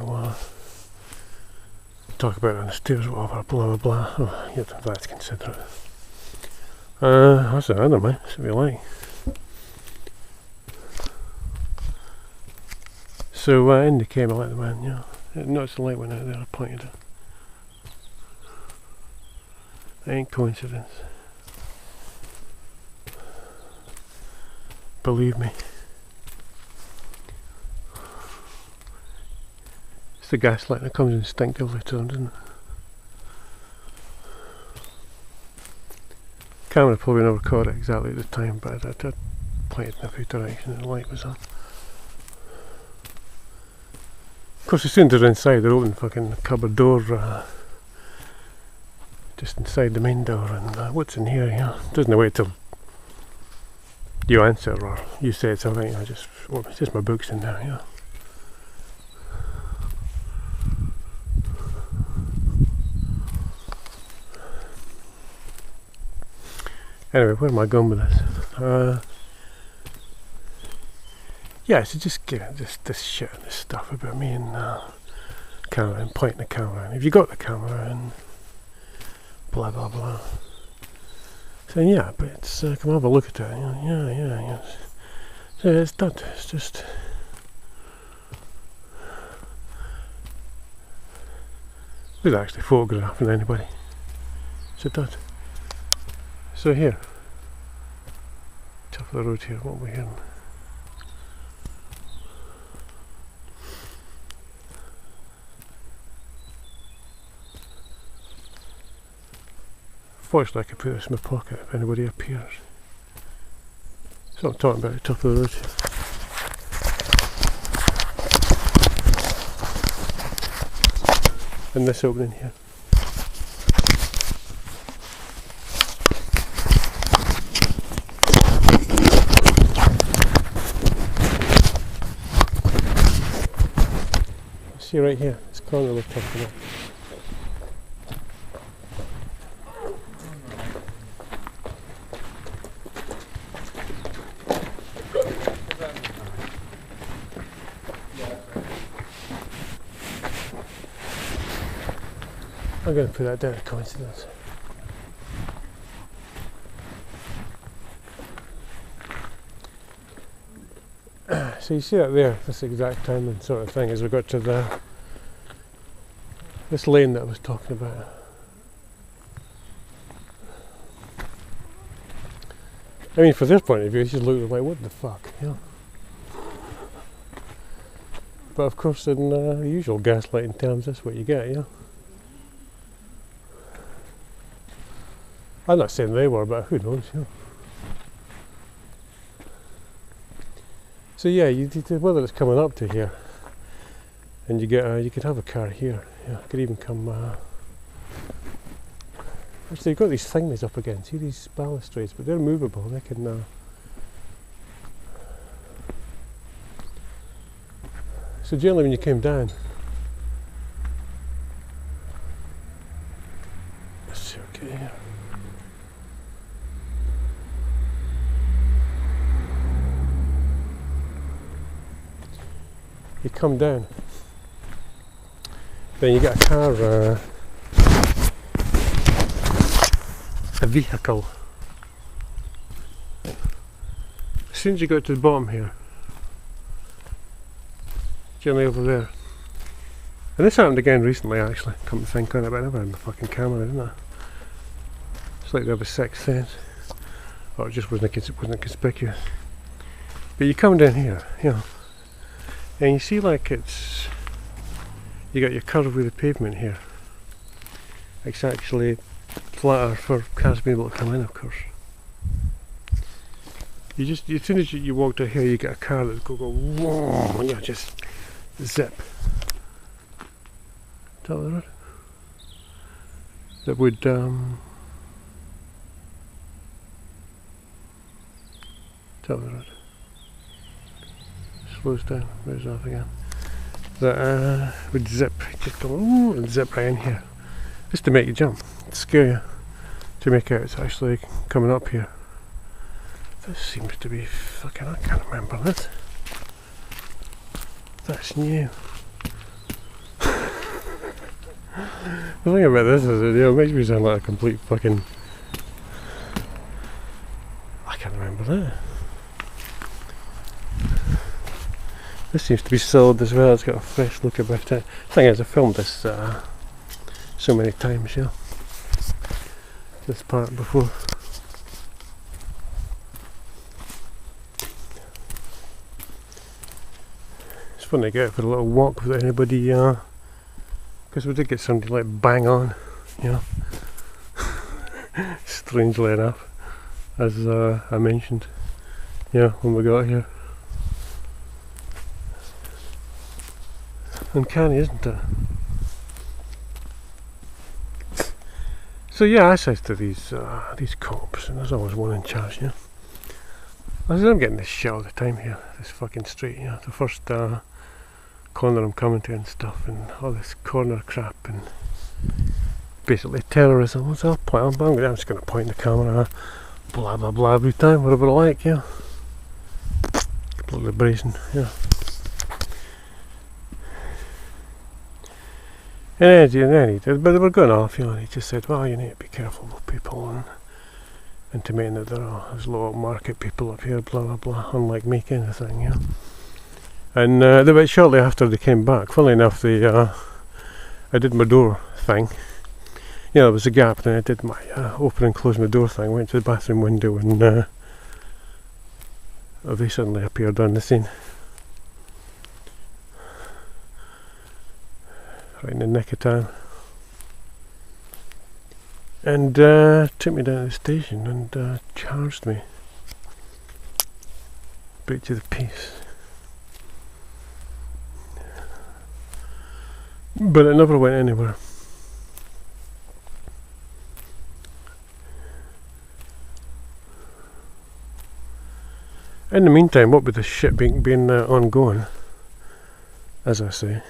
talk about it on the stairs, whatever, blah blah blah. Oh, yeah, that's considerate. I said, I don't mind, that's what you like. So in they came, I let them in, you know. Noticed the light went out there, I pointed it. Ain't coincidence. Believe me. It's the gaslight that comes instinctively to them, doesn't it? Camera probably never caught it exactly at the time, but I pointed in every direction and the light was on. Of course, as soon as they're inside, they're opening the fucking cupboard door, just inside the main door, and what's in here, you know? Doesn't wait till you answer or you say something, it's just my book's in there, you know. Anyway, where am I going with this? Yeah, so just get this shit and this stuff about me and camera and pointing the camera, and if you got the camera and blah blah blah. So yeah, but it's come have a look at it. Yeah. So it's done. It's just who's actually photographing anybody? So it does. So here, top of the road here, what are we hearing? Fortunately, I can put this in my pocket if anybody appears. So I'm talking about the top of the road here. And this opening here. See right here, this corner we're talking about. I'm going to put that down as coincidence. So you see that there, this exact timing sort of thing as we got to this lane that I was talking about. I mean, from this point of view, you just look like, what the fuck, you know? But of course, in the usual gaslighting terms, that's what you get, you know? I'm not saying they were, but who knows, you know? So yeah, whether it's coming up to here, and you could have a car here. Yeah, it could even come. Actually, you've got these things up again. See these balustrades, but they're movable. They can. So generally, when you came down, let's see. Okay, here. You come down, then you get a car, a vehicle. As soon as you go to the bottom here, generally over there, and this happened again recently actually, come to think on it, but I never had my fucking camera, didn't I? It's like they have a sixth sense, or it just wasn't conspicuous. But you come down here, you know, and you see like you got your curve with the pavement here. It's actually flatter for cars being able to come in, of course. As soon as you walk down here, you get a car that go whoa, and you just zip. Top of the road. That would top of the road. Slows down, moves off again. That would zip, just go and zip right in here, just to make you jump, to scare you, to make out it's actually coming up here. This seems to be fucking, I can't remember this. That's new. The thing about this is, it makes me sound like a complete fucking. I can't remember that. This seems to be sold as well. It's got a fresh look about it. Thing is, I filmed this so many times, you know. This part before. It's fun to get out for a little walk without anybody, because we did get somebody like bang on, you know. Strangely enough, as I mentioned, yeah, when we got here. Uncanny, isn't it? So yeah, I said to these cops, and there's always one in charge, you know. I said, I'm getting this shit all the time here, this fucking street, you know, the first corner I'm coming to and stuff, and all this corner crap, and basically terrorism. So I'm just going to point the camera blah blah blah every time, whatever I like, yeah. Completely brazen, yeah. And then he did, but they were going off, you know, and he just said, well, you need to be careful with people and intimating that there's low market people up here, blah blah blah, unlike me, kind of thing, yeah. And they shortly after they came back, funnily enough, I did my door thing. You know, there was a gap, and I did my open and close my door thing, went to the bathroom window, and they suddenly appeared on the scene. Right in the nick of time. And took me down to the station and charged me. Breach of the peace. But it never went anywhere. In the meantime, what with the shit being ongoing, as I say,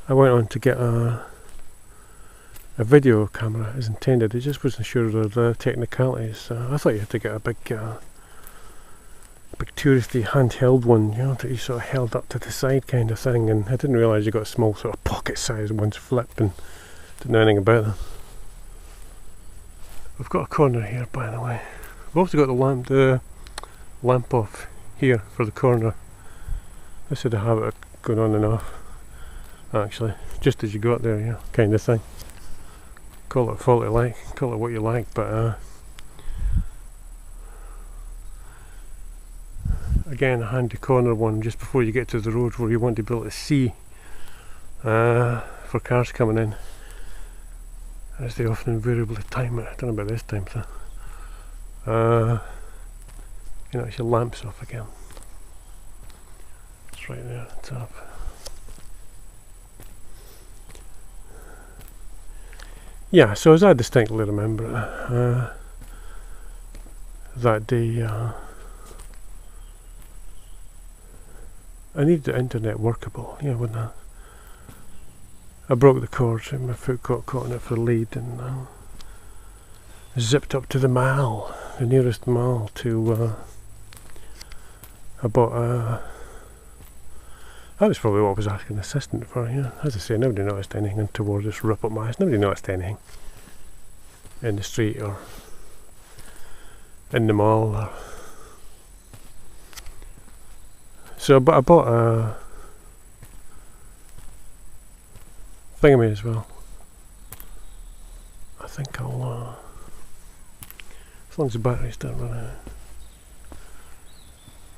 I went on to get a video camera as intended. I just wasn't sure of the technicalities. I thought you had to get a big touristy handheld one, you know, that you sort of held up to the side kind of thing, and I didn't realise you got a small sort of pocket-sized ones flipped and didn't know anything about them. We've got a corner here, by the way. We've also got the lamp off here for the corner. This had a habit of going on and off, actually, just as you got there, yeah, kind of thing. Call it faulty like, call it what you like, but again, a handy corner one just before you get to the road where you want to be able to see for cars coming in, as they often invariably time it. I don't know about this time, so you know, it's your lamps off again. It's right there at the top. Yeah, so as I distinctly remember that day, I needed the internet workable, you know, when I broke the cord and my foot got caught in it for the lead, and zipped up to the mall, the nearest mall, to I bought that was probably what I was asking the assistant for, you know. As I say, nobody noticed anything untoward, just rip up my eyes. Nobody noticed anything in the street or in the mall. So I bought a thingamy as well. I think I'll, as long as the batteries don't run out,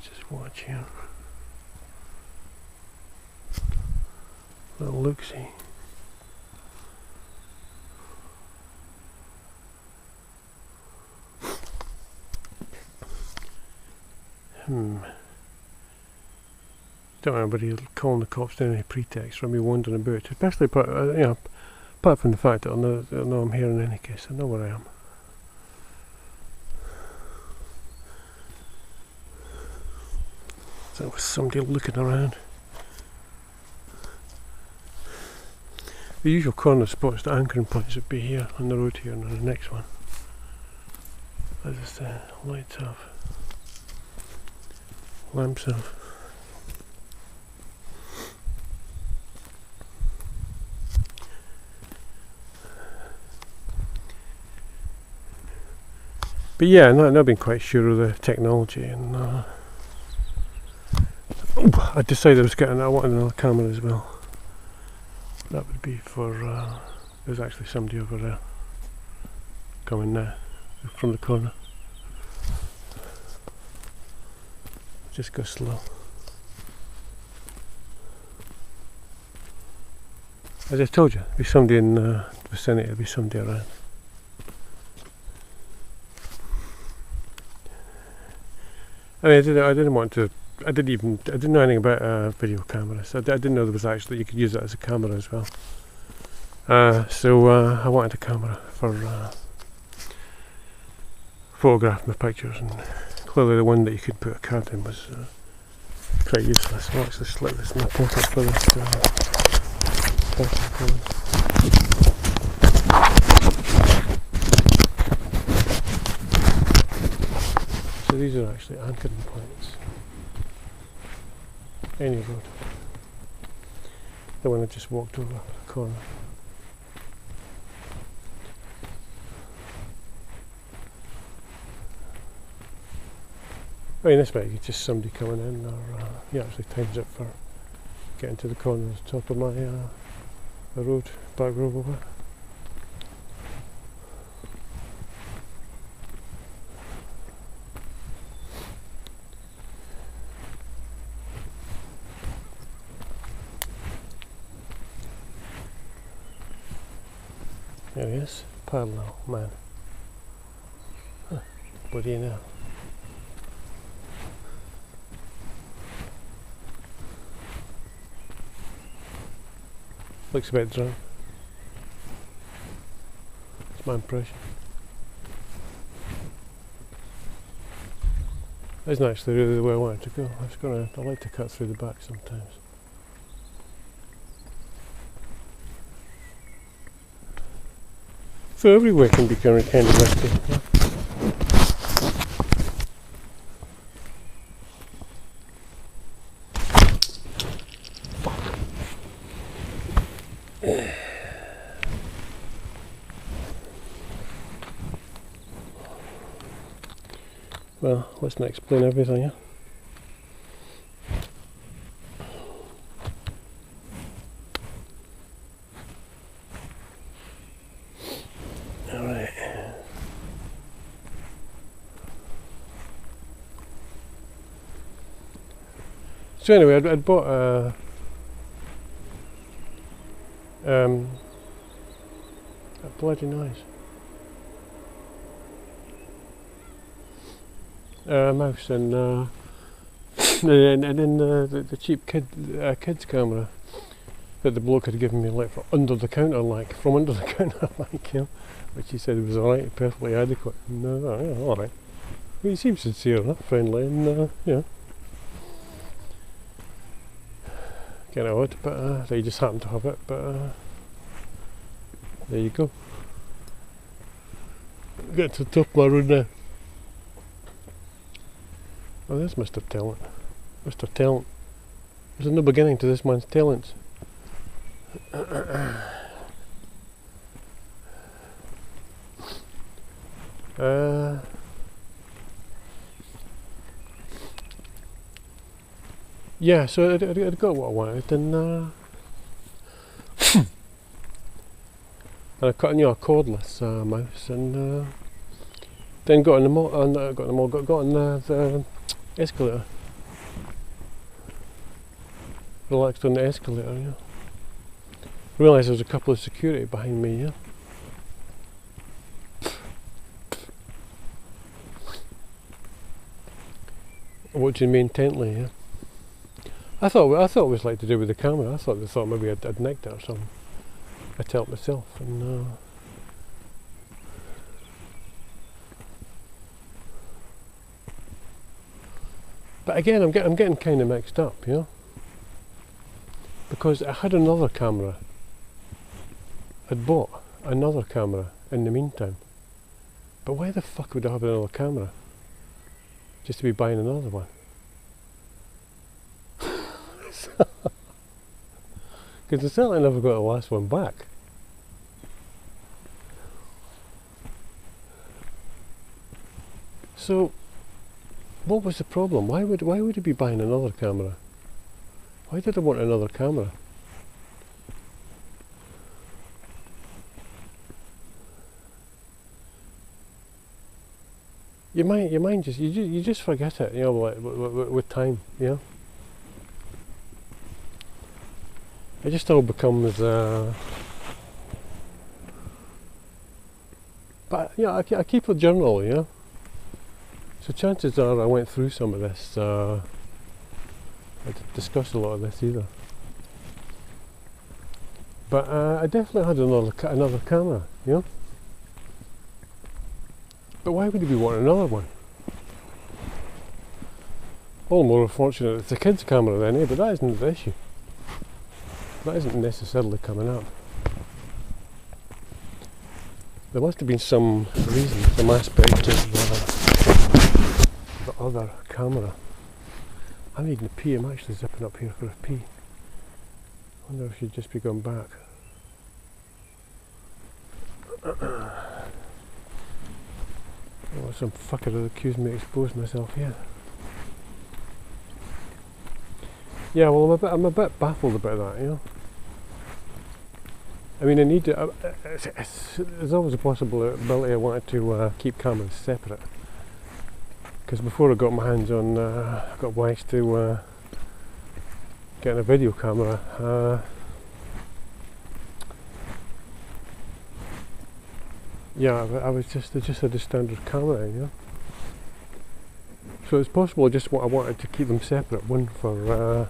just watch here. Little look-see. Don't want anybody calling the cops down any pretext for me wandering about, especially apart from the fact that they'll know I'm here in any case. I know where I am. So there was somebody looking around. The usual corner spots, the anchoring points, would be here on the road here, and on the next one. As I say, lights off, lamps off. But yeah, I've not been quite sure of the technology, and I decided I wanted another camera as well. That would be for, there's actually somebody over there coming now from the corner. Just go slow. As I told you, there'll be somebody in the vicinity, there'll be somebody around. I mean, I didn't want to. I didn't know anything about video cameras. I didn't know there was actually, you could use that as a camera as well. So I wanted a camera for photographing my pictures, and clearly the one that you could put a card in was quite useless. I'll actually slip this in my pocket for this. special corn. So these are actually anchoring points. Any road. The one I just walked over the corner. I mean, this might be just somebody coming in, or he actually times it for getting to the corner at the top of my the road, back road over. There he is, parallel man. Huh. What do you know? Looks a bit drunk. That's my impression. That isn't actually really the way I wanted to go. I like to cut through the back sometimes. So everywhere can be kind of risky. Well, let's not explain everything, yeah? Alright. So anyway, I'd bought a bloody noise. Mouse and then the cheap kids camera that the bloke had given me, like for under the counter, like you know, which he said was alright, perfectly adequate. And yeah, alright. Well, he seems sincere enough, friendly, and yeah, kind of odd, but they just happened to have it. But there you go. Get to the top of my road now. Oh, there's Mr. Talent. Mr. Talent. There's no beginning to this man's talents. Yeah, so I'd got what I wanted, and I cut a cordless mouse, and then got on the escalator. Relaxed on the escalator, yeah. Realised there was a couple of security behind me, yeah. Watching me intently, yeah. I thought it was like to do with the camera. I thought they thought maybe I'd nicked it or something. I tell it myself, and but again, I'm getting kind of mixed up, you know, because I had another camera. I'd bought another camera in the meantime. But why the fuck would I have another camera? Just to be buying another one? Because I certainly never got the last one back. So, what was the problem? Why would he be buying another camera? Why did I want another camera? You just forget it, you know, like with time, you know. It just all becomes. But yeah, I keep a journal, you know. So chances are I went through some of this. I didn't discuss a lot of this either. But I definitely had another camera, you know. But why would he be wanting another one? All the more fortunate it's a kid's camera then, eh? But that isn't the issue. that isn't necessarily coming up. There must have been some reason, some aspect of the other camera. I'm needing a pee. I'm actually zipping up here for a pee. I wonder if I should just be going back. Oh, some fucker had accused me of exposing myself here. Yeah, well, I'm a bit baffled about that, you know. I mean, I need to. There's always a possibility I wanted to keep cameras separate. Because before I got my hands on, I got obliged to get a video camera. Yeah, I just had a standard camera, you know. So it's possible just what I wanted to keep them separate. One for,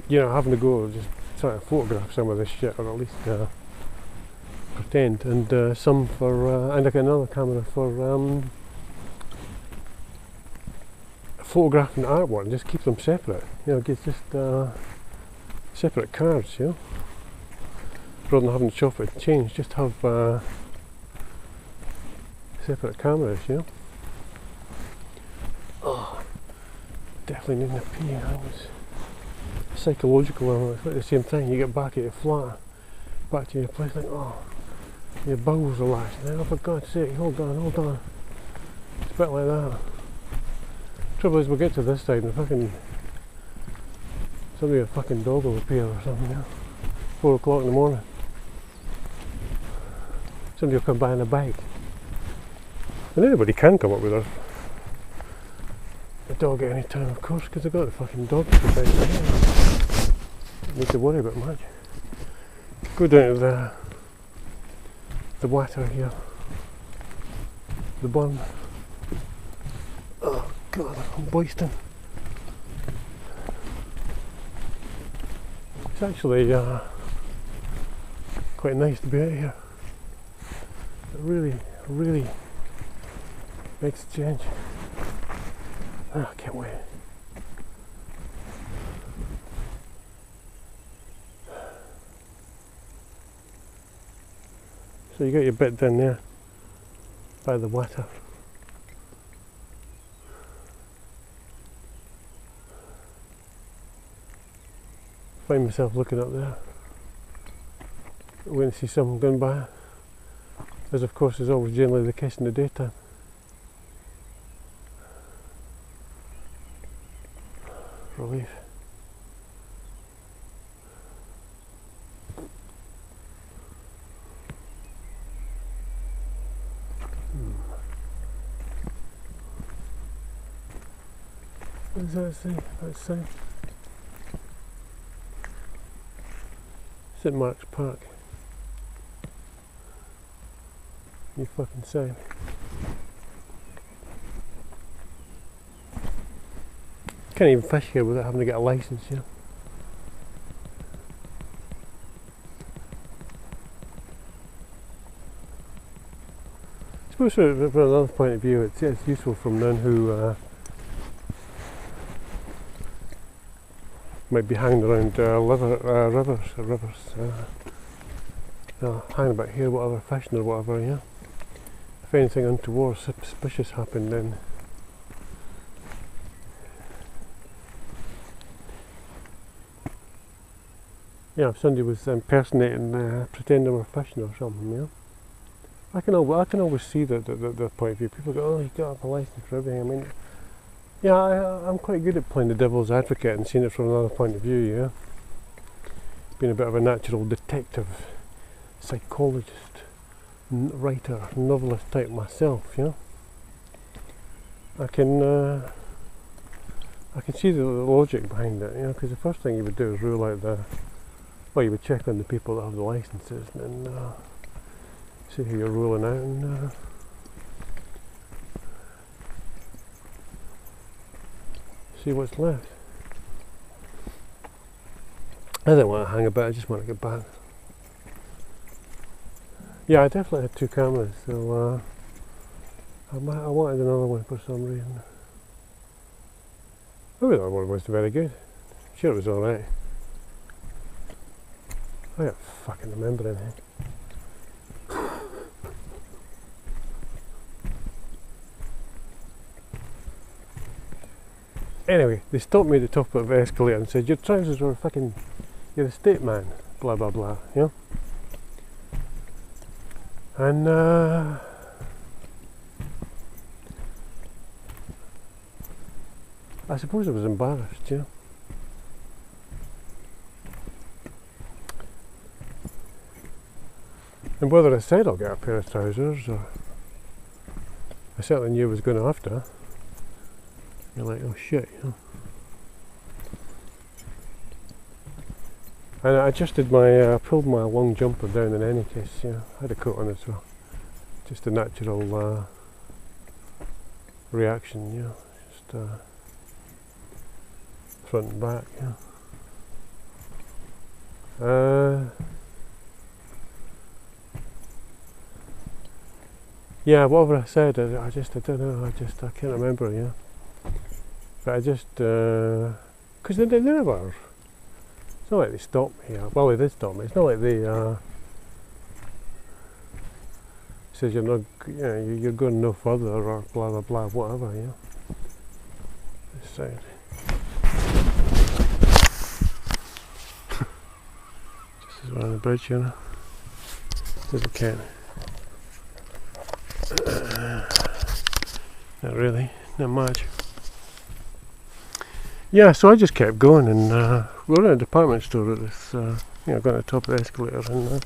you know, having to go just trying to photograph some of this shit, or at least pretend, and some for, and I got another camera for photographing artwork, and just keep them separate. You know, get just separate cards, you know. Rather than having to chop it and change, just have separate cameras, you know. Oh, definitely needing a pee. That was psychological, it's like the same thing. You get back at your flat, back to your place, like, oh, your bowels are lashed. Oh, for God's sake, hold on. It's a bit like that. Trouble is, we'll get to this side and somebody a fucking dog will appear or something, you know. 4 o'clock in the morning. Somebody will come by on a bike. And anybody can come up with a dog at any time, of course, because they've got the fucking dog to the bike. Don't need to worry about much. Go down to the water here. The bun. Oh God, I'm boisting. It's actually quite nice to be out here. It really makes a change. Oh, I can't wait. So you got your bit down there by the water. Find myself looking up there, waiting to see someone going by, as of course is always generally the case in the daytime. Relief. What does that say? Let's see. St. Mark's Park. You fucking say. Can't even fish here without having to get a license, you know. I suppose from another point of view, it's useful from none who might be hanging around rivers, hanging about here, whatever, fishing or whatever, you know. If anything untoward, suspicious happened, then yeah, if somebody was impersonating, pretending they were fishing or something, you know. I can always see the point of view. People go, oh, you got to have a license for everything. I mean, yeah, I'm quite good at playing the devil's advocate and seeing it from another point of view, you know. Being a bit of a natural detective, psychologist, writer, novelist type myself, you know. I can see the logic behind it, you know, because the first thing you would do is rule out you would check on the people that have the licenses and then see who you're ruling out and see what's left. I don't want to hang about, I just want to get back. Yeah, I definitely had 2 cameras, so I wanted another one for some reason. Maybe that one wasn't very good. Sure it was alright. I don't fucking remember anything. Anyway, they stopped me at the top of the escalator and said, your trousers were fucking, you're a state man, blah blah blah, you know? And I suppose I was embarrassed, you know? And whether I said I'll get a pair of trousers, or I certainly knew I was going to have to, you're like, oh shit, you know? And I adjusted my, pulled my long jumper down in any case, you know, I had a coat on as well. Just a natural reaction, you know, just front and back, you know. Yeah, whatever I said, I don't know, I can't remember, you know. But I just, because they never, it's not like they stopped me, well they did stop me, it's not like they says you're not, you know, you're going no further or blah blah blah, whatever, you know. This side. Just as well on the bridge, you know. As I can. Not really, not much. Yeah, so I just kept going, and we were in a department store at this, you know, going to the top of the escalator, and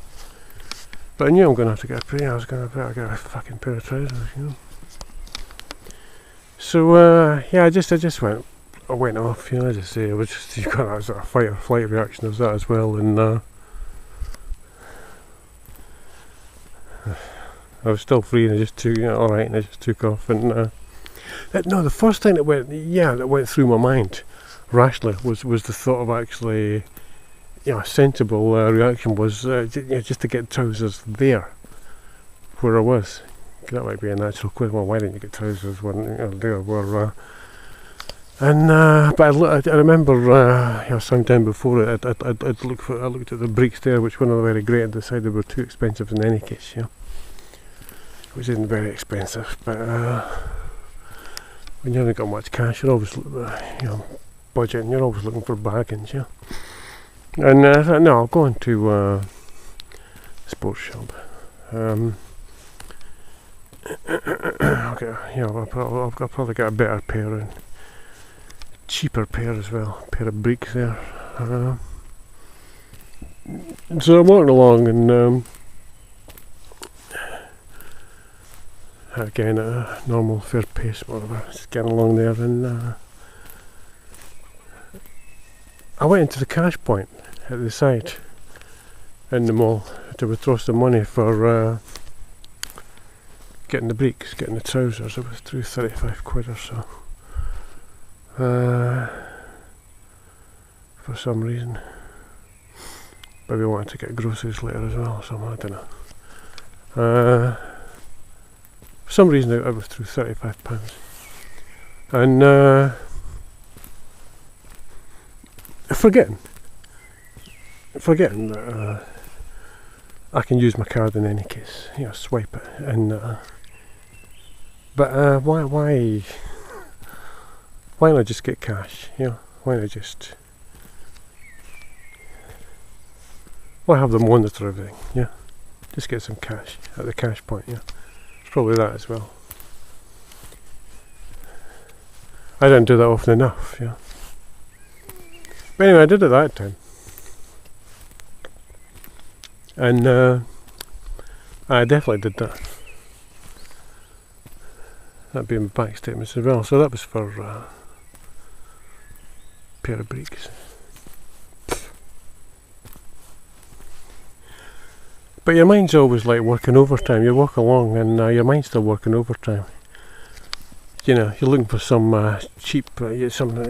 but I knew I'm going to have to get a pair. I was going to get a fucking pair of trousers, you know. So yeah, I just went off, you know. As I say, I was just, you got that sort of fight or flight reaction of that as well, and I was still free, and I just took, you know, all right, and I just took off, and no, the first thing that went through my mind rationally was the thought of actually, you know, a sensible reaction was you know, just to get trousers there where I was. That might be a natural question. Well, why didn't you get trousers when, you know, there were? But I remember, you know, sometime before it, I looked at the breeks there, which weren't very great, and decided they were too expensive in any case, you know, which isn't very expensive, but when you haven't got much cash, you're always, you know, budgeting, you're always looking for bargains, you know. And I thought, no, I'll go into a sports shop. Okay, you know, I'll probably get a better pair, and cheaper pair as well, pair of breeks there. So I'm walking along, and again at a normal fair pace, whatever, just getting along there, and I went into the cash point at the side in the mall to withdraw some money for getting the breeks, getting the trousers. It was through 35 quid or so, for some reason. Maybe I wanted to get groceries later as well, so I don't know. For some reason I was through £35, and forgetting that I can use my card in any case, you know, swipe it, and but why not just get cash, you know? Why not just, why have them monitor everything, yeah? Just get some cash at the cash point, yeah? It's probably that as well. I don't do that often enough, yeah. But anyway, I did it that time. And I definitely did that. That'd be in my bank statements as well. So that was for a pair of breeks. But your mind's always like working overtime. You walk along and your mind's still working overtime. You know, you're looking for some cheap, some of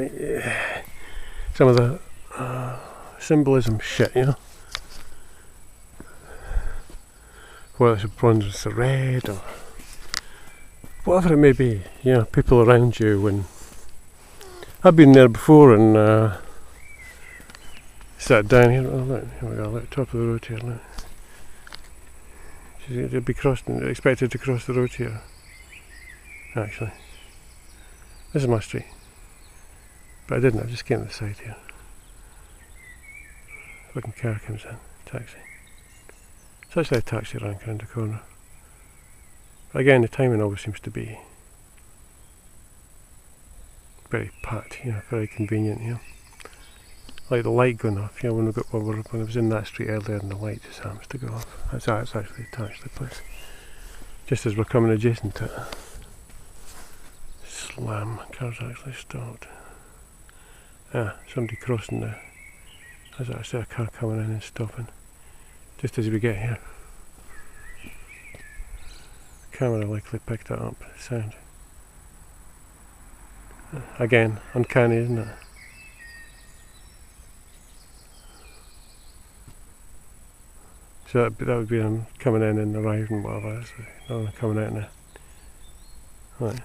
the symbolism shit, you know. Whether it's a bronze or red or whatever it may be, you know, people around you. And I've been there before, and Sat down here. Oh, look, here we go. Look, top of the road here. Look. She'll be crossing. Expected to cross the road here. Actually, this is my street, but I didn't. I just came to the side here. Fucking car comes in. Taxi. It's actually a taxi rank around the corner. Again, the timing always seems to be very pat, very convenient, Like the light going off, when I was in that street earlier and the light just happens to go off. That's actually attached to the place. Just as we're coming adjacent to it. Slam, car's actually stopped. Somebody crossing there. There's actually a car coming in and stopping. Just as we get here. The camera likely picked that up, sound. Again, uncanny, isn't it? So that would be them coming in and arriving, whatever. No, they're coming out now. Right.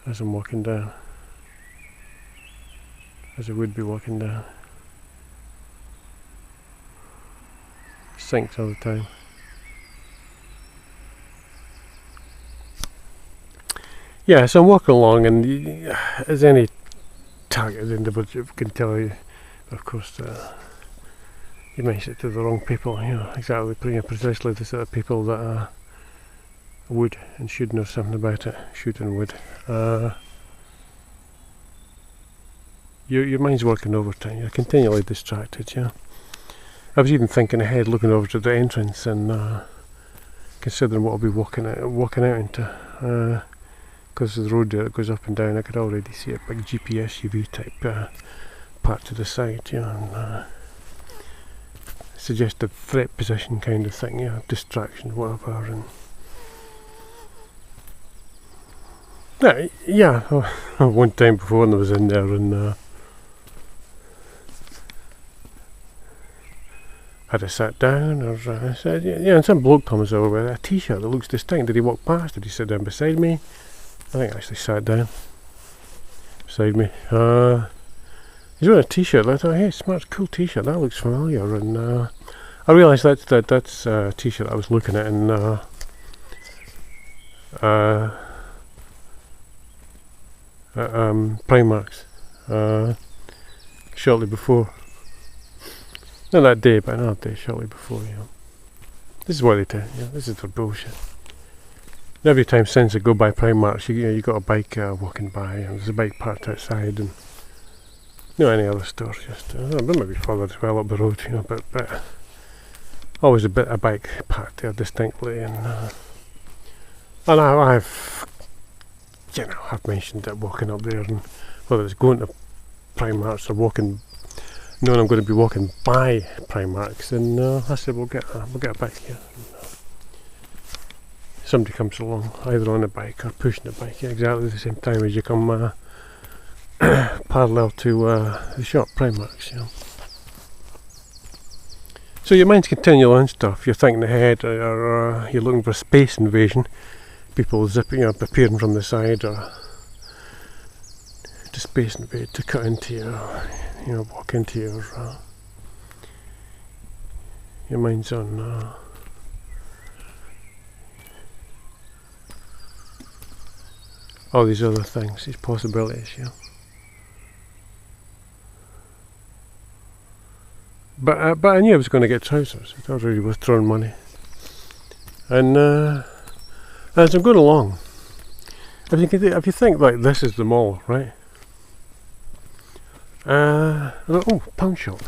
As I'm walking down. As I would be walking down. Sinks all the time. Yeah, so I'm walking along, and as any targeted individual can tell you, of course, you mention it to the wrong people, exactly, precisely the sort of people that would and should know something about it, should and would. Your mind's working overtime, you're continually distracted, I was even thinking ahead, looking over to the entrance and considering what I'll be walking out into. Because of the road there that goes up and down, I could already see a big GPS UV type part to the side, and suggestive threat position kind of thing, distraction, whatever. And one time before when I was in there and had I sat down or said, and some bloke comes over with a t-shirt that looks distinct. Did he walk past? Did he sit down beside me? I think I actually sat down beside me. He's wearing a t-shirt. I thought, hey, smart, cool t-shirt. That looks familiar. And I realised that's a t-shirt I was looking at in Primark's shortly before. Not that day, but another day shortly before. This is what they do. This is their bullshit. Every time since I go by Primark, you got a bike walking by, and there's a bike parked outside, and any other store. Just there might be further as well up the road, but always a bike parked there distinctly, and I've mentioned that walking up there, and whether it's going to Primarks or knowing I'm going to be walking by Primarks, and I said we'll get a bike here. Somebody comes along, either on a bike or pushing a bike at exactly the same time as you come parallel to the shop, Primarks, So your mind's continual on stuff. You're thinking ahead, or you're looking for space invasion. People zipping up, appearing from the side, or to space invade, to cut into your, walk into your mind's on. All these other things, these possibilities, But I knew I was going to get trousers. I'd already withdrawn money. And as I'm going along, if you think like this is the mall, right? I thought, oh, pound shop.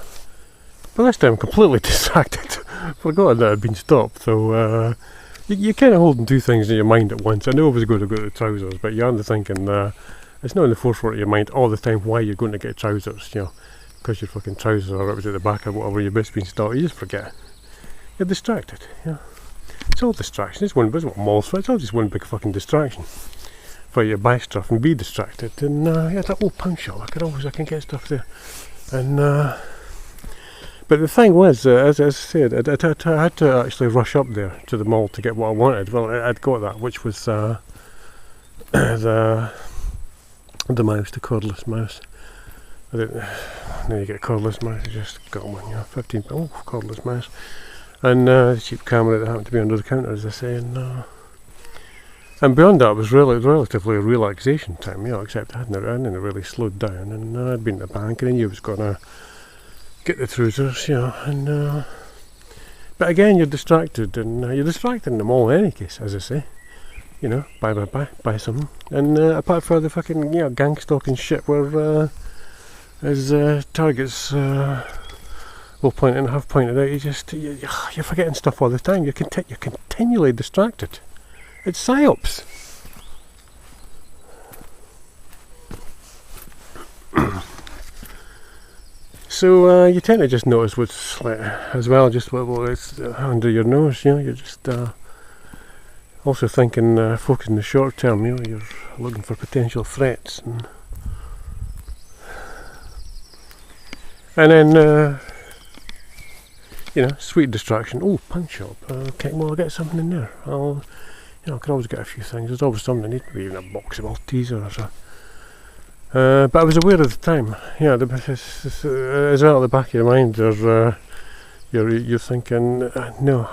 But this time I'm completely distracted. Forgotten that I'd been stopped, so you kind of holding two things in your mind at once. I know I was going to go to the trousers, but you're thinking it's not in the forefront of your mind all the time why you're going to get trousers, because your fucking trousers are up at the back of whatever your bit's been stopped. You just forget. You're distracted, It's all distraction. It's what malls for. It's all just one big fucking distraction for you to buy stuff and be distracted. And it's like, oh, pound shop. I can get stuff there. And but the thing was, as I said, I had to actually rush up there to the mall to get what I wanted. Well, I'd got that, which was the mouse, the cordless mouse. I didn't. Then you get a cordless mask. I just got one, you know, 15. Oh, cordless mask, and the cheap camera that happened to be under the counter, as I say, and beyond that, it was really relatively a relaxation time, you know. Except I hadn't really slowed down, and I'd been to the bank, and I knew I was gonna get the trousers, you know, and. But again, you're distracted, and you're distracting them all in any case, as I say. You know, buy something. And apart from the fucking, you know, gang-stalking shit where, as targets have pointed out, you're forgetting stuff all the time. You're continually distracted. It's psyops. So you tend to just notice what's like, as well, just what it's under your nose, you know. You're just also thinking, focusing the short term, you know. You're looking for potential threats, and then you know, sweet distraction. Oh, punch shop. Okay, well, I'll get something in there. I can always get a few things. There's always something I need, maybe even a box of Maltesers or so. But I was aware at the time, yeah, as well at the back of your mind, you're thinking, no,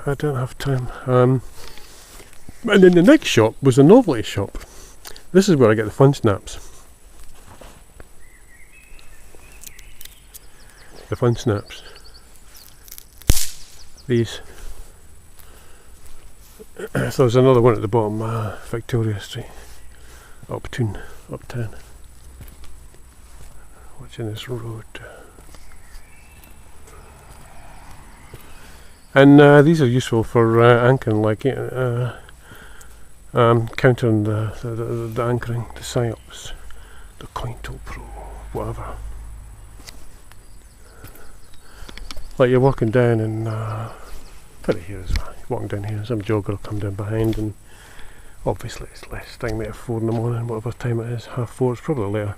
I don't have time. And then the next shop was a novelty shop. This is where I get the fun snaps. The fun snaps. These. So there's another one at the bottom, Victoria Street, uptown. Watching this road. And these are useful for anchoring, like countering the anchoring, the psyops, the Cointel Pro, whatever. Like you're walking down and put it here as well. You're walking down here, some jogger will come down behind, and obviously it's less time, maybe 4 in the morning, whatever time it is, 4:30, it's probably later.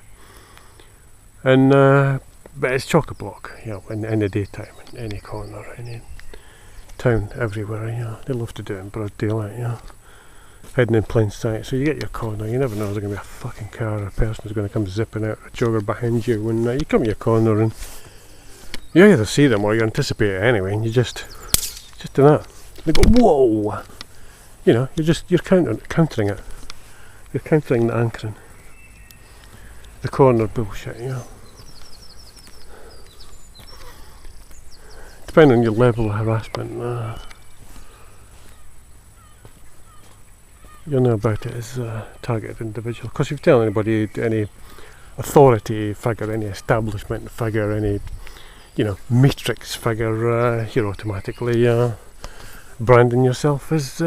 And but it's chock-a-block, you know, in the daytime, in any corner, any town, everywhere, you know. They love to do it in broad daylight, you know, hiding in plain sight. So you get your corner, you never know if there's going to be a fucking car or a person who's going to come zipping out, a jogger behind you. When you come to your corner and you either see them or you anticipate it anyway, and you just do that. They go, whoa! You know, you're countering it. You're countering the anchoring. The corner bullshit, you know. Depending on your level of harassment, you'll know about it as a targeted individual. Because if you tell anybody, any authority figure, any establishment figure, any, you know, matrix figure, you're automatically branding yourself as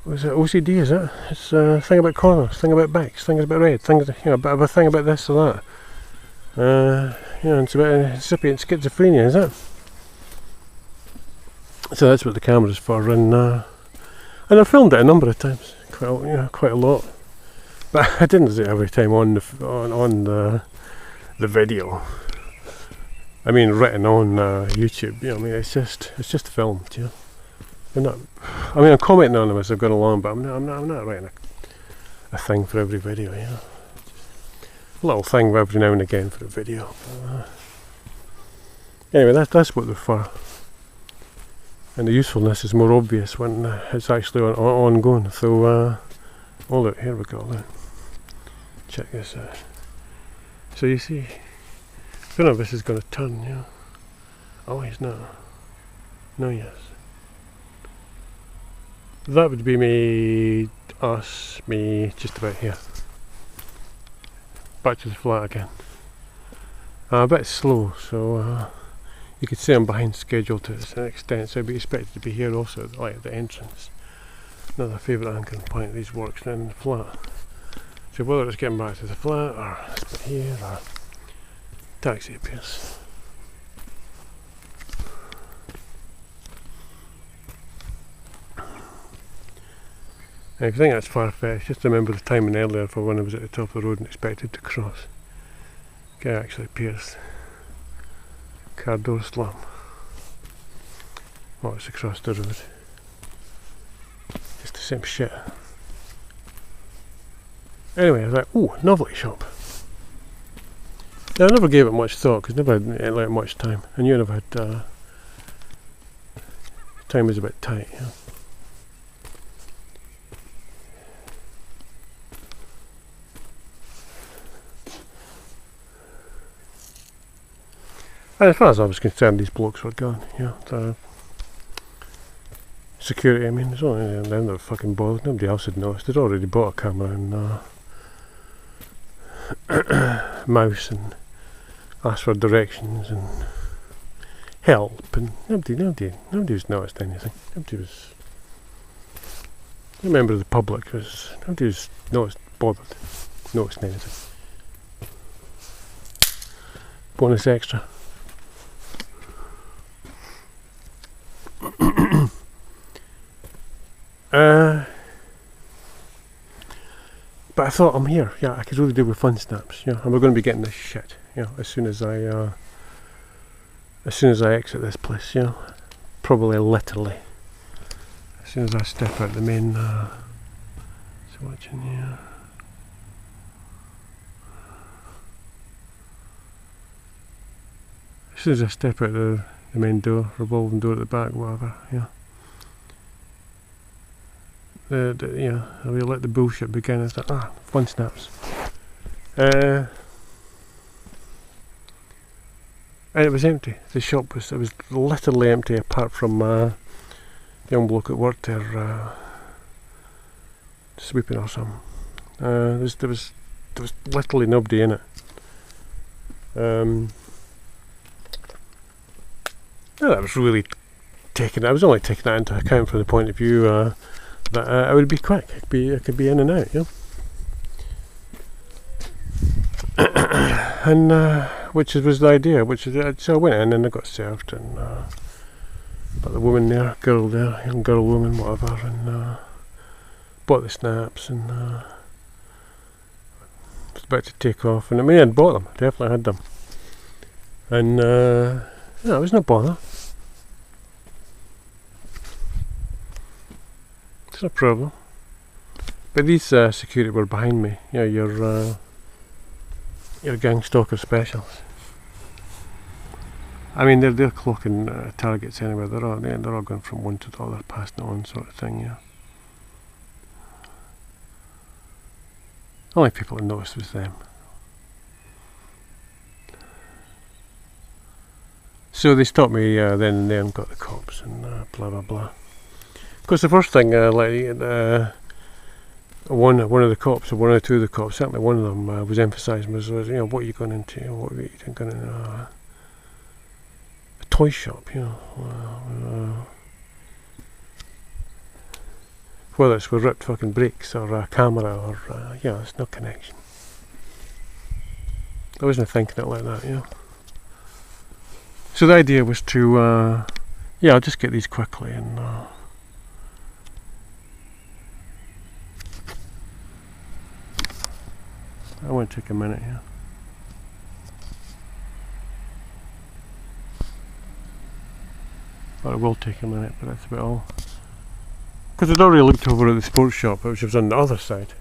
was it OCD, is it? It's a thing about corners, thing about backs, thing about red, things, you know, a thing about this or that. You know, it's about incipient schizophrenia, is it? So that's what the camera's for, and I filmed it a number of times, quite a lot. But I didn't do it every time on the video. I mean, written on YouTube. You know, I mean, it's just filmed. You know. I'm commenting on them as I've gone along, but I'm not writing a thing for every video, you know. A little thing every now and again for a video. Anyway, that's what they're for. And the usefulness is more obvious when it's actually ongoing. So, oh look, here we go. Look. Check this out. So you see, I don't know if this is going to turn, you know. Oh, he's not. No, yes. That would be me, just about here. Back to the flat again. A bit slow, so you could say I'm behind schedule to an extent, so I'd be expected to be here also, like at the entrance. Another favourite anchoring point of these works down in the flat. So whether it's getting back to the flat, or this bit here, or taxi appears. If you think that's far-fetched, just remember the timing earlier for when I was at the top of the road and expected to cross. Guy actually appears. Car door slam. Oh, it's across the road. Just the same shit. Anyway, I was like, ooh, novelty shop. I never gave it much thought because never had like much time. I knew I never had time was a bit tight. Yeah. And as far as I was concerned, these blokes were gone. Yeah. The security. I mean, it's only them that were fucking bothered. Nobody else had noticed. They'd already bought a camera and mouse and asked for directions and help, and nobody was noticed anything. No member of the public was. Nobody was noticing anything. Bonus extra. But I thought, I'm here. Yeah, I could really do with fun snaps. Yeah, and we're going to be getting this shit. Yeah, as soon as I exit this place. Yeah, probably literally. As soon as I step out the main. Watching. Yeah. As soon as I step out the main door, revolving door at the back, whatever. Yeah. Yeah, I will let the bullshit begin. It's like, fun snaps. And it was empty. The shop was literally empty apart from the young bloke at work there sweeping or something. There was literally nobody in it. I was really I was only taking that into account from the point of view that it would be quick. It could be in and out, you know. And which was the idea. So I went in and I got served, and got the woman there, young girl, woman, whatever, and bought the snaps, and was about to take off. And I mean, I'd bought them, definitely had them, and it was no bother. It's no problem. But these security were behind me. Yeah, your Gangstalker specials. I mean, they're clocking targets anyway. They're all going from one to the other, passing it on, sort of thing. Yeah. Only people that noticed was them. So they stopped me then and there and got the cops and blah blah blah. Of course, the first thing, one of the cops, or one or two of the cops, certainly one of them was emphasising was what are you going into? What are you going into? A toy shop, you know. Whether it's with ripped fucking brakes or a camera or there's no connection. I wasn't thinking it like that, you know. So the idea was to I'll just get these quickly and I won't take a minute here. Well, it will take a minute, but that's about all. Because I'd already looked over at the sports shop, which was on the other side.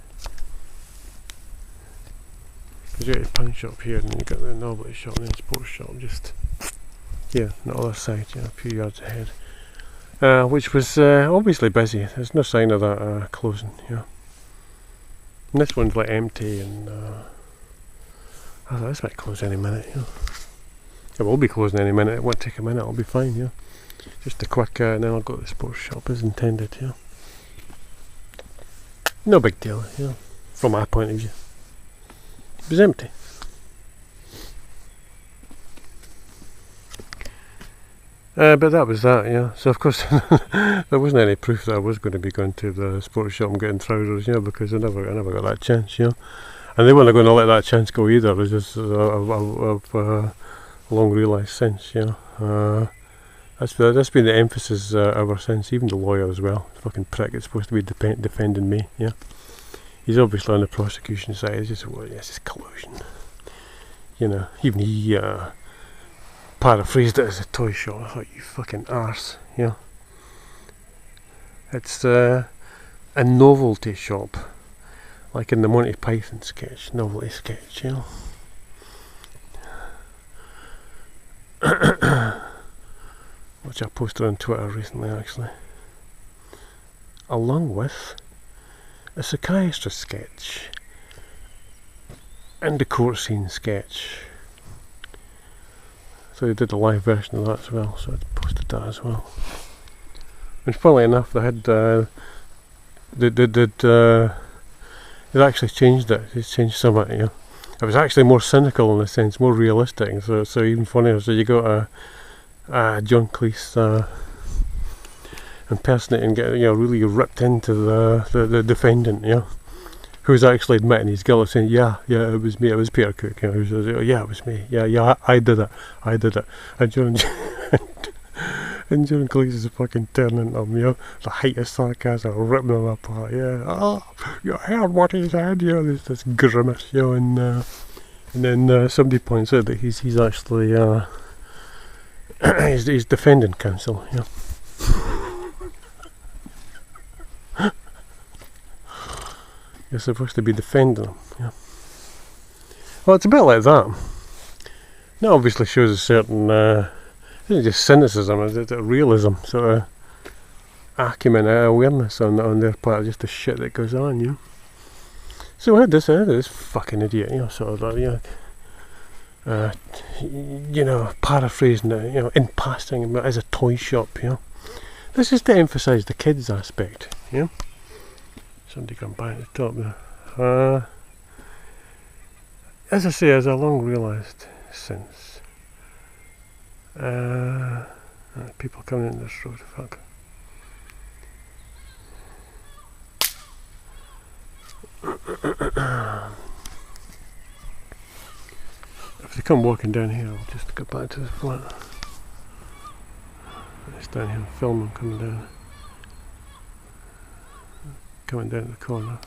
Because you got the pawn shop here, and you got the novelty shop and the sports shop just here on the other side, a few yards ahead. Which was obviously busy. There's no sign of that closing, And this one's like empty, and I thought this might close any minute, It will be closing any minute. It won't take a minute. It'll be fine, Just a quick, and then I'll go to the sports shop as intended, No big deal, From my point of view, it was empty. But that was that, So of course there wasn't any proof that I was going to be going to the sports shop and getting trousers, because I never got that chance, And they weren't going to let that chance go either. As just I've long realised since, That's been the emphasis ever since. Even the lawyer as well, the fucking prick that's supposed to be defending me, He's obviously on the prosecution side. It's just collusion, Even he paraphrased it as a toy shop. I thought, you fucking arse, It's a novelty shop, like in the Monty Python sketch, novelty sketch, which I posted on Twitter recently actually, along with a psychiatrist sketch and a court scene sketch. So they did a live version of that as well, so I posted that as well. And funnily enough, they had it actually changed it. It's changed somewhat, you know. It was actually more cynical in a sense, more realistic. So even funnier. So you got a John Cleese impersonating, really ripped into the defendant, you know, who's actually admitting his guilt, saying, yeah, it was me, it was Peter Cook, you know, who's, yeah, it was me, yeah, I did it, and John Cleese is fucking turning him, you know, the height of sarcasm, ripping him apart, yeah, you heard what he said, you know, this grimace, you know, and then somebody points out that he's actually, he's defending counsel, you know. You're supposed to be defending him, yeah. Well, it's a bit like that. That obviously shows a certain, it's just cynicism, it's a realism, sort of acumen, awareness on their part, just the shit that goes on, you know. So I had this fucking idiot, you know, sort of, paraphrasing it, you know, in passing as a toy shop, you know. This is to emphasise the kids aspect, you know. Somebody come by at the top there. As I say, as I long realised since, people coming in this road, fuck. If they come walking down here, I'll just go back to the flat. It's down here and film them coming down. Coming down the corner.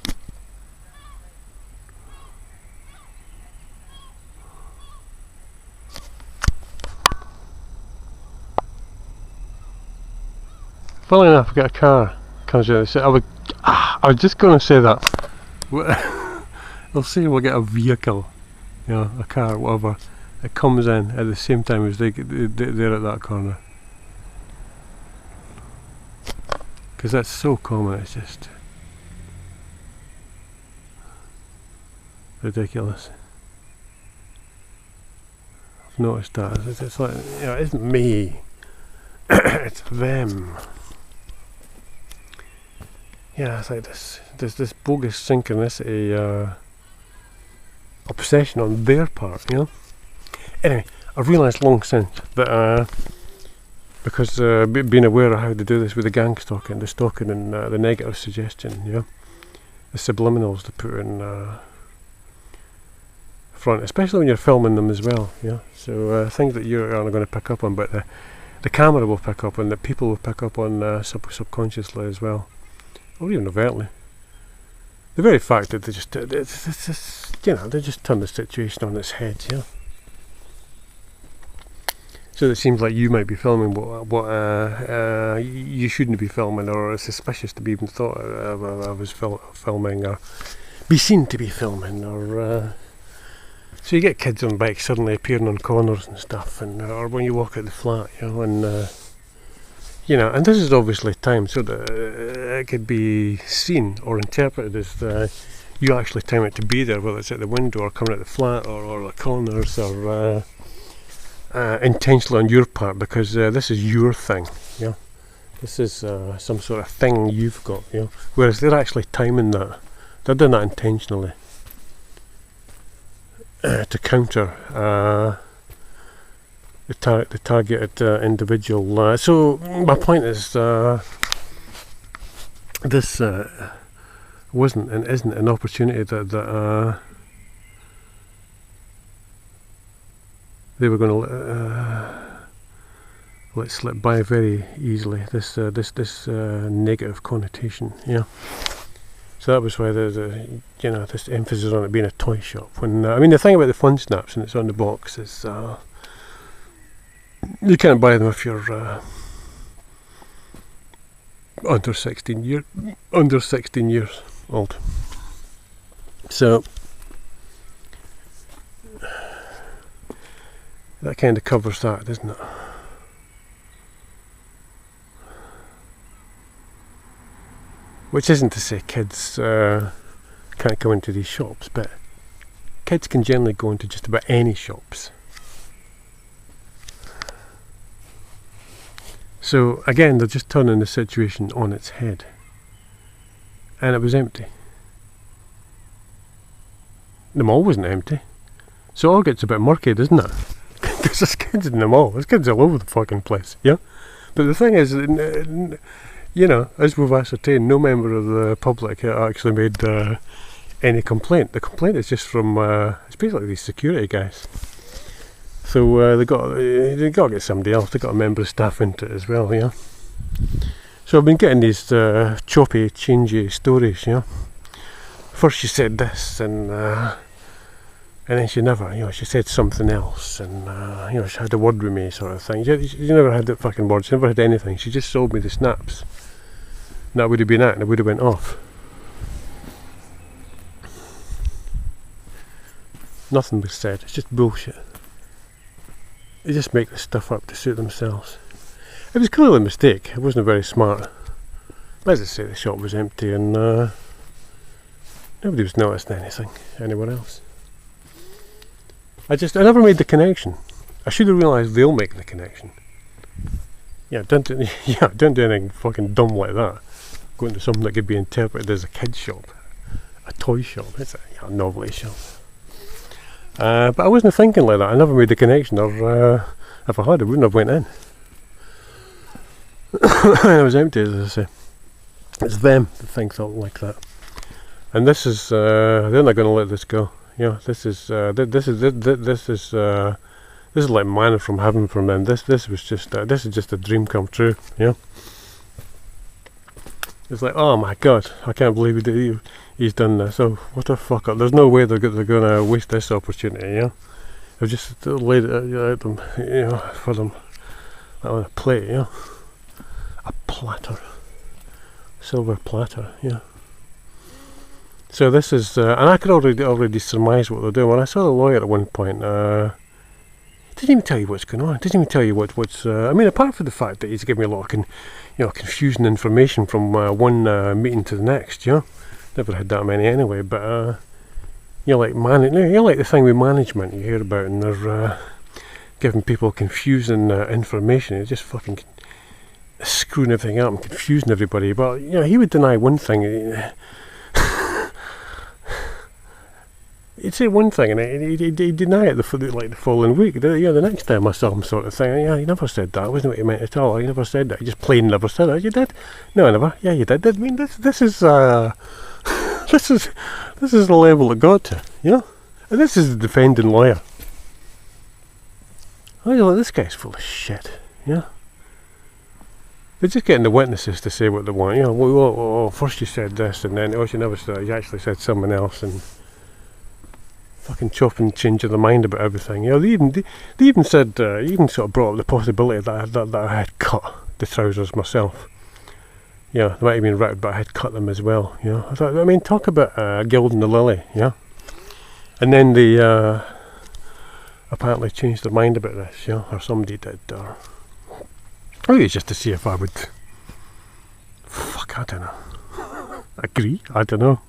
Funnily enough, I got a car comes in. I was just going to say that. We'll see. We'll get a vehicle, you know, a car, whatever. It comes in at the same time as they're at that corner. Because that's so common. It's just ridiculous. I've noticed that. It's like, you know, it isn't me. It's them. Yeah, it's like this bogus synchronicity obsession on their part, you know. Anyway, I've realised long since that because being aware of how to do this with the gang stalking, the stalking and the negative suggestion, you know, the subliminals to put in front, especially when you're filming them as well, you know. So things that you aren't going to pick up on, but the camera will pick up on, that people will pick up on subconsciously as well, or even overtly. The very fact that they just, you know, they just turn the situation on its head, you know. So it seems like you might be filming what you shouldn't be filming, or it's suspicious to be even thought I was filming, or be seen to be filming, or so you get kids on bikes suddenly appearing on corners and stuff, and or when you walk out the flat, you know, and you know, and this is obviously timed so that it could be seen or interpreted as you actually time it to be there, whether it's at the window or coming out the flat or the corners, or intentionally on your part, because this is your thing, you know. This is some sort of thing you've got, you know. Whereas they're actually timing that. They're doing that intentionally to counter the targeted individual. So my point is, this wasn't and isn't an opportunity that they were going to let slip by very easily. This negative connotation, you know. So that was why the you know, this emphasis on it being a toy shop. When I mean, the thing about the fun snaps, and it's on the box, is you can't buy them if you're under 16 years old. So That kind of covers that, doesn't it? Which isn't to say kids can't go into these shops, but kids can generally go into just about any shops. So again, they're just turning the situation on its head. And it was empty. The mall wasn't empty. So it all gets a bit murky, doesn't it? Because there's kids in the mall. There's kids all over the fucking place, yeah? But the thing is, you know, as we've ascertained, no member of the public actually made any complaint. The complaint is just from, it's basically these security guys. So they got to get somebody else. They got a member of staff into it as well, yeah. So I've been getting these choppy, changey stories, you know. First she said this, and then she never, you know, she said something else, and you know, she had a word with me, sort of thing. She never had that fucking word. She never had anything. She just sold me the snaps. And that would have been it, and it would have went off. Nothing was said. It's just bullshit. They just make this stuff up to suit themselves. It was clearly a mistake. It wasn't very smart. But as I say, the shop was empty, and nobody was noticing anything anywhere else. I never made the connection. I should have realised they'll make the connection. Yeah, don't do anything fucking dumb like that. Go into something that could be interpreted as a kid's shop, a toy shop. It's a novelty shop. But I wasn't thinking like that. I never made the connection, or if I had, I wouldn't have went in. It was empty, as I say. It's them that think something like that. And this is, they're not going to let this go. You know, this is like manna from heaven from them. This is just a dream come true. You know, it's like, oh my god, I can't believe he's done this. Oh, what the fuck up? There's no way they're going to waste this opportunity. You know, I've just laid it out them, you know, for them on a plate. You know, a platter, silver platter. Yeah. So this is, and I could already surmise what they're doing. When I saw the lawyer at one point, he didn't even tell you what's going on. He didn't even tell you what's. I mean, apart from the fact that he's giving me a lot of, confusing information from one meeting to the next. You know, never had that many anyway. But like the thing with management you hear about, and they're giving people confusing information. It's just fucking screwing everything up and confusing everybody. But you know, he would deny one thing. He'd say one thing and he'd deny it the following week. The next time I saw him, sort of thing. Yeah, he never said that. It wasn't what he meant at all. He never said that. He just plain never said it. You did? No, I never. Yeah, you did. I mean, this is this is the level it got to. You know, and this is the defending lawyer. I was like, this guy's full of shit. Yeah. They're just getting the witnesses to say what they want. You know, well, first you said this, and then you never said. You actually said something else, and fucking chopping and changing their mind about everything. You know, they even said, even sort of brought up the possibility that I had cut the trousers myself. Yeah, they might have been right, but I had cut them as well. You know, I mean, talk about gilding the lily. Yeah, and then they apparently changed their mind about this. You know, or somebody did. Or maybe it's just to see if I would. Fuck, I don't know. Agree? I don't know.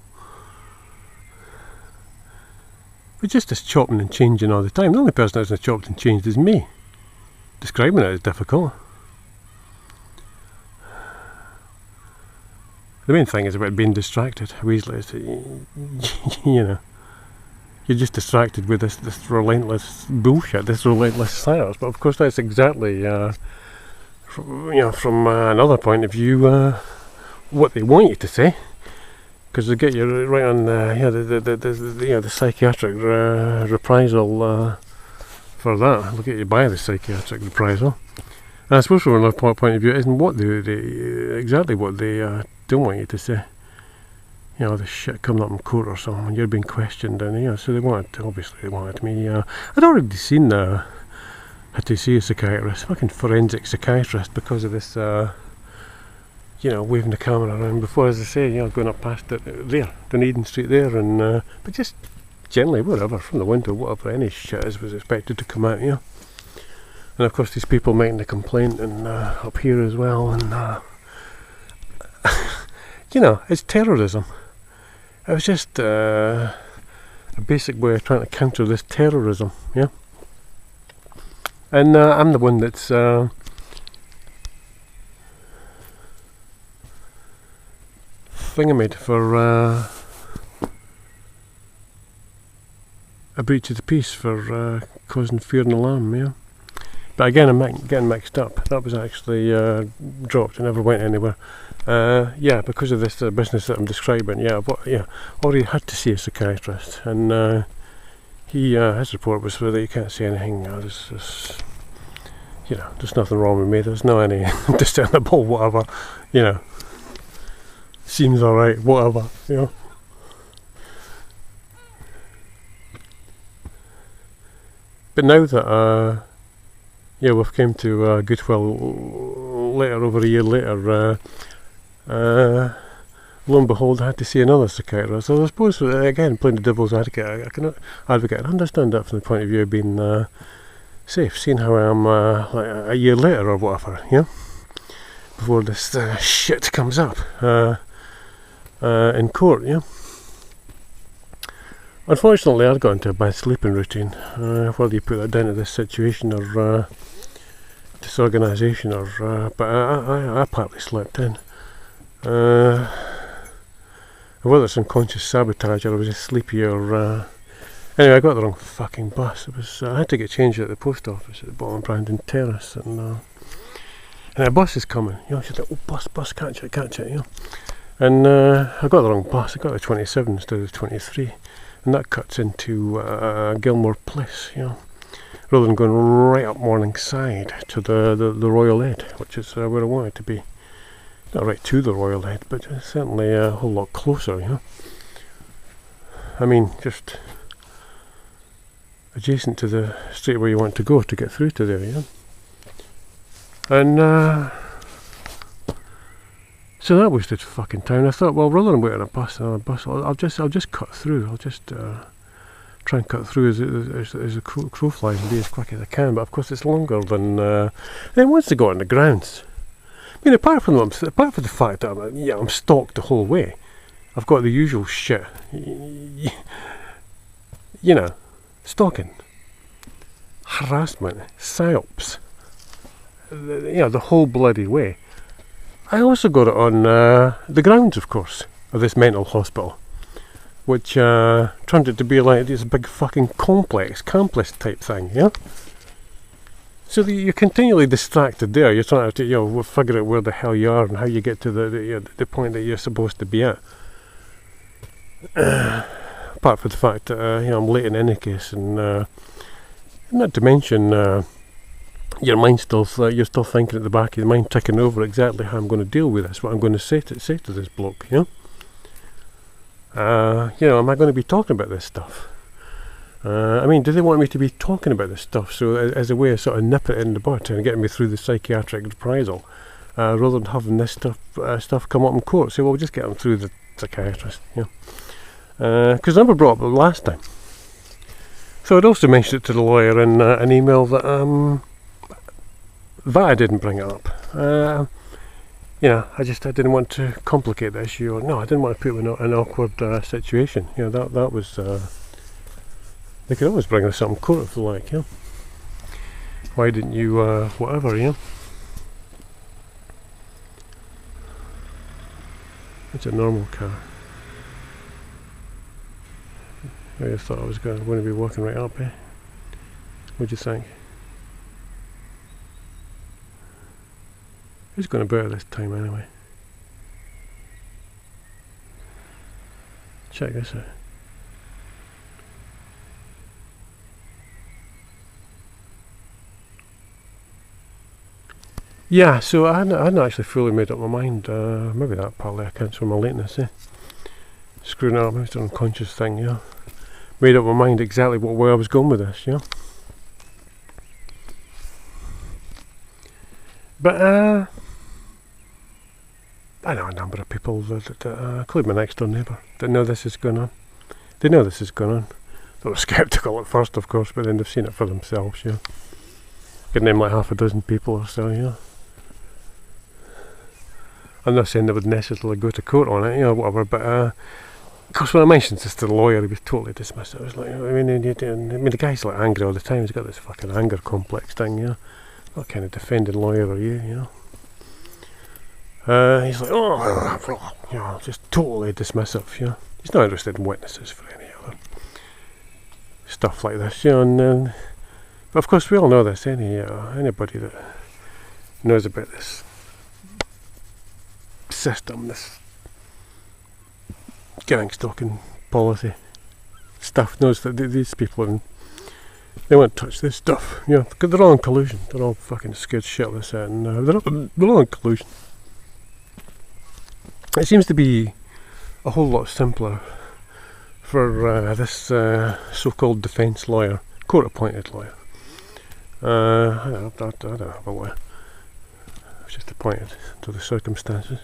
But just this chopping and changing all the time. The only person that hasn't chopped and changed is me. Describing it is difficult. The main thing is about being distracted. How easily is it, you know, you're just distracted with this relentless bullshit, this relentless silence. But of course that's exactly, from another point of view, what they want you to say. Because they get you right on the psychiatric reprisal for that. They'll get you by the psychiatric reprisal. And I suppose from another point of view, it isn't what exactly what they don't want you to say. You know, the shit coming up in court or something, and you're being questioned, and so they wanted me. I'd already seen had to see a psychiatrist, fucking forensic psychiatrist, because of this. Waving the camera around before, as I say, going up past it there, Dunedin Street there, and but just generally, whatever, from the window, whatever any shit is was expected to come out, And of course these people making the complaint and up here as well, and you know, it's terrorism. It was just a basic way of trying to counter this terrorism, yeah. And I'm the one that's thingamid for a breach of the peace, for causing fear and alarm, yeah. But again, I'm getting mixed up. That was actually dropped. It never went anywhere. Yeah, because of this business that I'm describing. Yeah, already had to see a psychiatrist, and his report was that you can't see anything. You know, there's nothing wrong with me. There's no any discernible whatever. You know, seems all right. Whatever. You know. But now that yeah, we've come to goodwill later, over a year later, lo and behold, I had to see another psychiatrist. So I suppose, again, playing the devil's advocate, I can advocate and understand that from the point of view of being safe, seeing how I am like a year later or whatever, yeah, before this shit comes up in court, yeah. Unfortunately, I'd got into a bad sleeping routine. Whether you put that down to this situation or disorganisation, or but I partly slept in. Whether it's unconscious sabotage or I was just sleepy, or anyway, I got the wrong fucking bus. It was I had to get changed at the post office at the bottom of Brandon Terrace, and a bus is coming. You know, she's like, "Oh, bus, catch it, you know." And I got the wrong bus. I got the 27 instead of 23. And that cuts into Gilmore Place, you know, rather than going right up Morningside to the Royal Ed, which is where I wanted to be. Not right to the Royal Ed, but certainly a whole lot closer, you know. I mean, just adjacent to the street where you want to go to get through to there, you know. And so that wasted fucking time. I thought, well, rather than wait on a bus, I'll just cut through. I'll just try and cut through as the crow flies and be as quick as I can. But of course, it's longer than. Then once they got on the grounds, I mean, apart from the fact that I'm stalked the whole way, I've got the usual shit. You know, stalking, harassment, psyops. You know, the whole bloody way. I also got it on the grounds, of course, of this mental hospital, which turned it to be like this big fucking campus type thing, yeah? So you're continually distracted there. You're trying to, you know, figure out where the hell you are and how you get to the point that you're supposed to be at. Apart from the fact that, you know, I'm late in any case, and not to mention... your mind's you're still thinking at the back of your mind, ticking over exactly how I'm going to deal with this, what I'm going to say to this bloke, you know. You know, am I going to be talking about this stuff? I mean, do they want me to be talking about this stuff so as a way of sort of nipping it in the bud and getting me through the psychiatric reprisal, rather than having this stuff come up in court? So we'll just get them through the psychiatrist, you know. Because I never brought it up last time. So I'd also mentioned it to the lawyer in an email that I didn't bring it up. You know, I didn't want to complicate the issue, or no, I didn't want to put him in an awkward situation. You know, that was. They could always bring us something court if they like, you know. Why didn't you, whatever, you know. It's a normal car. I just thought I was going to be walking right up, eh? What do you think? Who's going to bear this time anyway? Check this out. Yeah, so I hadn't actually fully made up my mind. Maybe that partly accounts for my lateness, eh? Screwing up, it's an unconscious thing, you know. Made up my mind exactly where I was going with this, you know. But I know a number of people that including my next door neighbour, that know this is going on. They know this is going on. They were sceptical at first, of course, but then they've seen it for themselves, you know. Could name like half a dozen people or so, you know. I'm not saying they would necessarily go to court on it, you know, whatever, but of course when I mentioned this to the lawyer, he was totally dismissive. I was like, the guy's like angry all the time. He's got this fucking anger complex thing, you know. What kind of defending lawyer are you know? He's like, oh, you know, just totally dismissive, you know. He's not interested in witnesses for any other stuff like this, you know. And but of course we all know this. Anybody that knows about this system, this gangstalking policy stuff, knows that these people, they won't touch this stuff, you know, because they're all in collusion. They're all fucking scared shitless, and they're all in collusion. It seems to be a whole lot simpler for this so-called defence lawyer, court-appointed lawyer. I don't know about why. I was just appointed to the circumstances.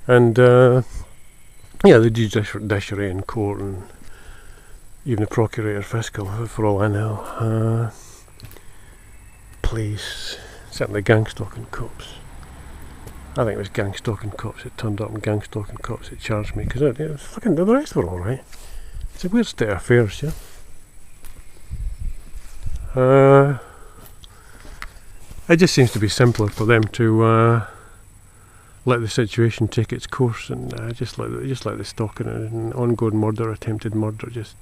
And the judiciary in court, and even the procurator fiscal, for all I know, police, certainly gangstalking cops. I think it was gangstalking cops that turned up and gangstalking cops that charged me, because fucking the rest were alright. It's a weird state of affairs, yeah. It just seems to be simpler for them to let the situation take its course, and just let the stalking and ongoing murder, attempted murder, just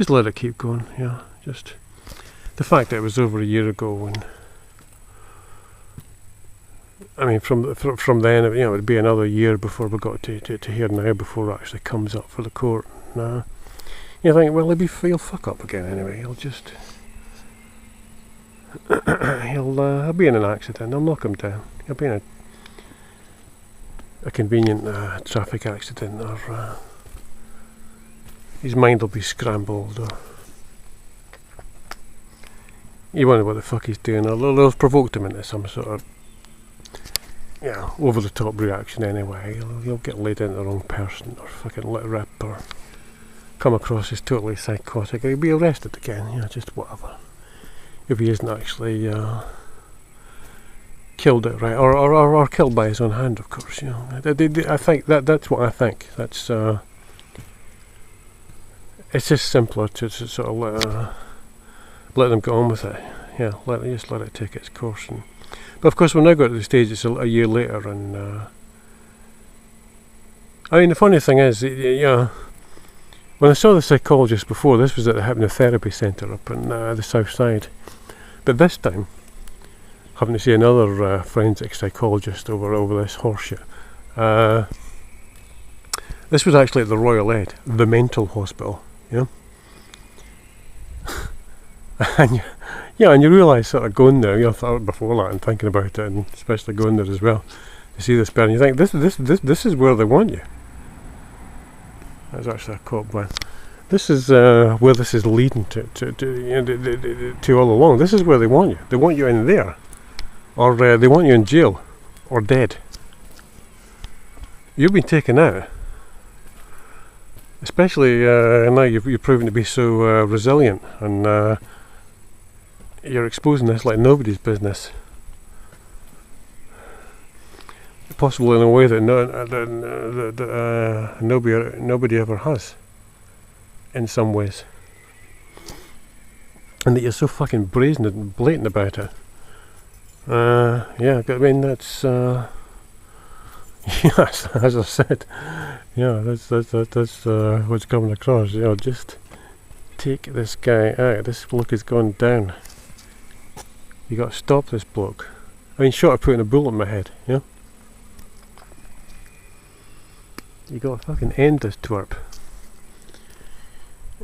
let it keep going. Yeah, just the fact that it was over a year ago, and I mean from then, you know, it'd be another year before we got to here now, before it actually comes up for the court. And, you think, well, he'll fuck up again anyway. He'll just he'll be in an accident. They'll knock him down. He'll be in a convenient traffic accident, or his mind will be scrambled, or you wonder what the fuck he's doing, or they'll have provoked him into some sort of, you know, over the top reaction anyway. He'll get laid into the wrong person, or fucking let rip, or come across as totally psychotic, or he'll be arrested again, you know, just whatever. If he isn't actually killed outright, or killed by his own hand, of course, you know. I think that's what I think. That's it's just simpler to sort of let them get on with it. Yeah, just let it take its course. But of course, we're now got to the stage. It's a year later, and I mean, the funny thing is, when I saw the psychologist before, this was at the hypnotherapy centre up in the south side. But this time, having to see another forensic psychologist over this horseshit. This was actually at the Royal Ed, the mental hospital, you know. and you realise sort of going there, you know, thought before that and thinking about it, and especially going there as well, to see this person, you think this is where they want you. That's actually a quote, but this is where this is leading to all along. This is where they want you. They want you in there, or they want you in jail, or dead. You've been taken out, especially now you're proven to be so resilient, and you're exposing this like nobody's business. Possible in a way that nobody ever has, in some ways, and that you're so fucking brazen and blatant about it. Yeah, I mean, that's yes, as I said, yeah, that's what's coming across. You know, just take this guy out. This bloke is going down. You got to stop this bloke. I mean, short of putting a bullet in my head, you know. You got to fucking end this twerp.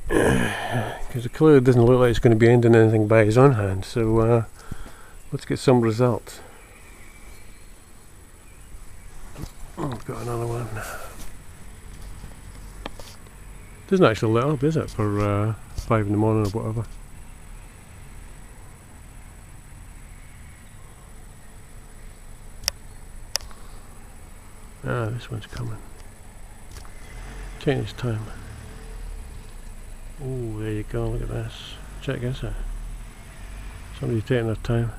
Because it clearly doesn't look like it's going to be ending anything by his own hand, so let's get some results. Oh, I've got another one. Doesn't actually let up, is it, for 5 in the morning or whatever. Ah, this one's coming. Change time. Oh, there you go, look at this. Check this out. Somebody's taking their time.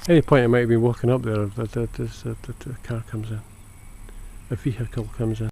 Any point I might be walking up there, the car comes in. A vehicle comes in.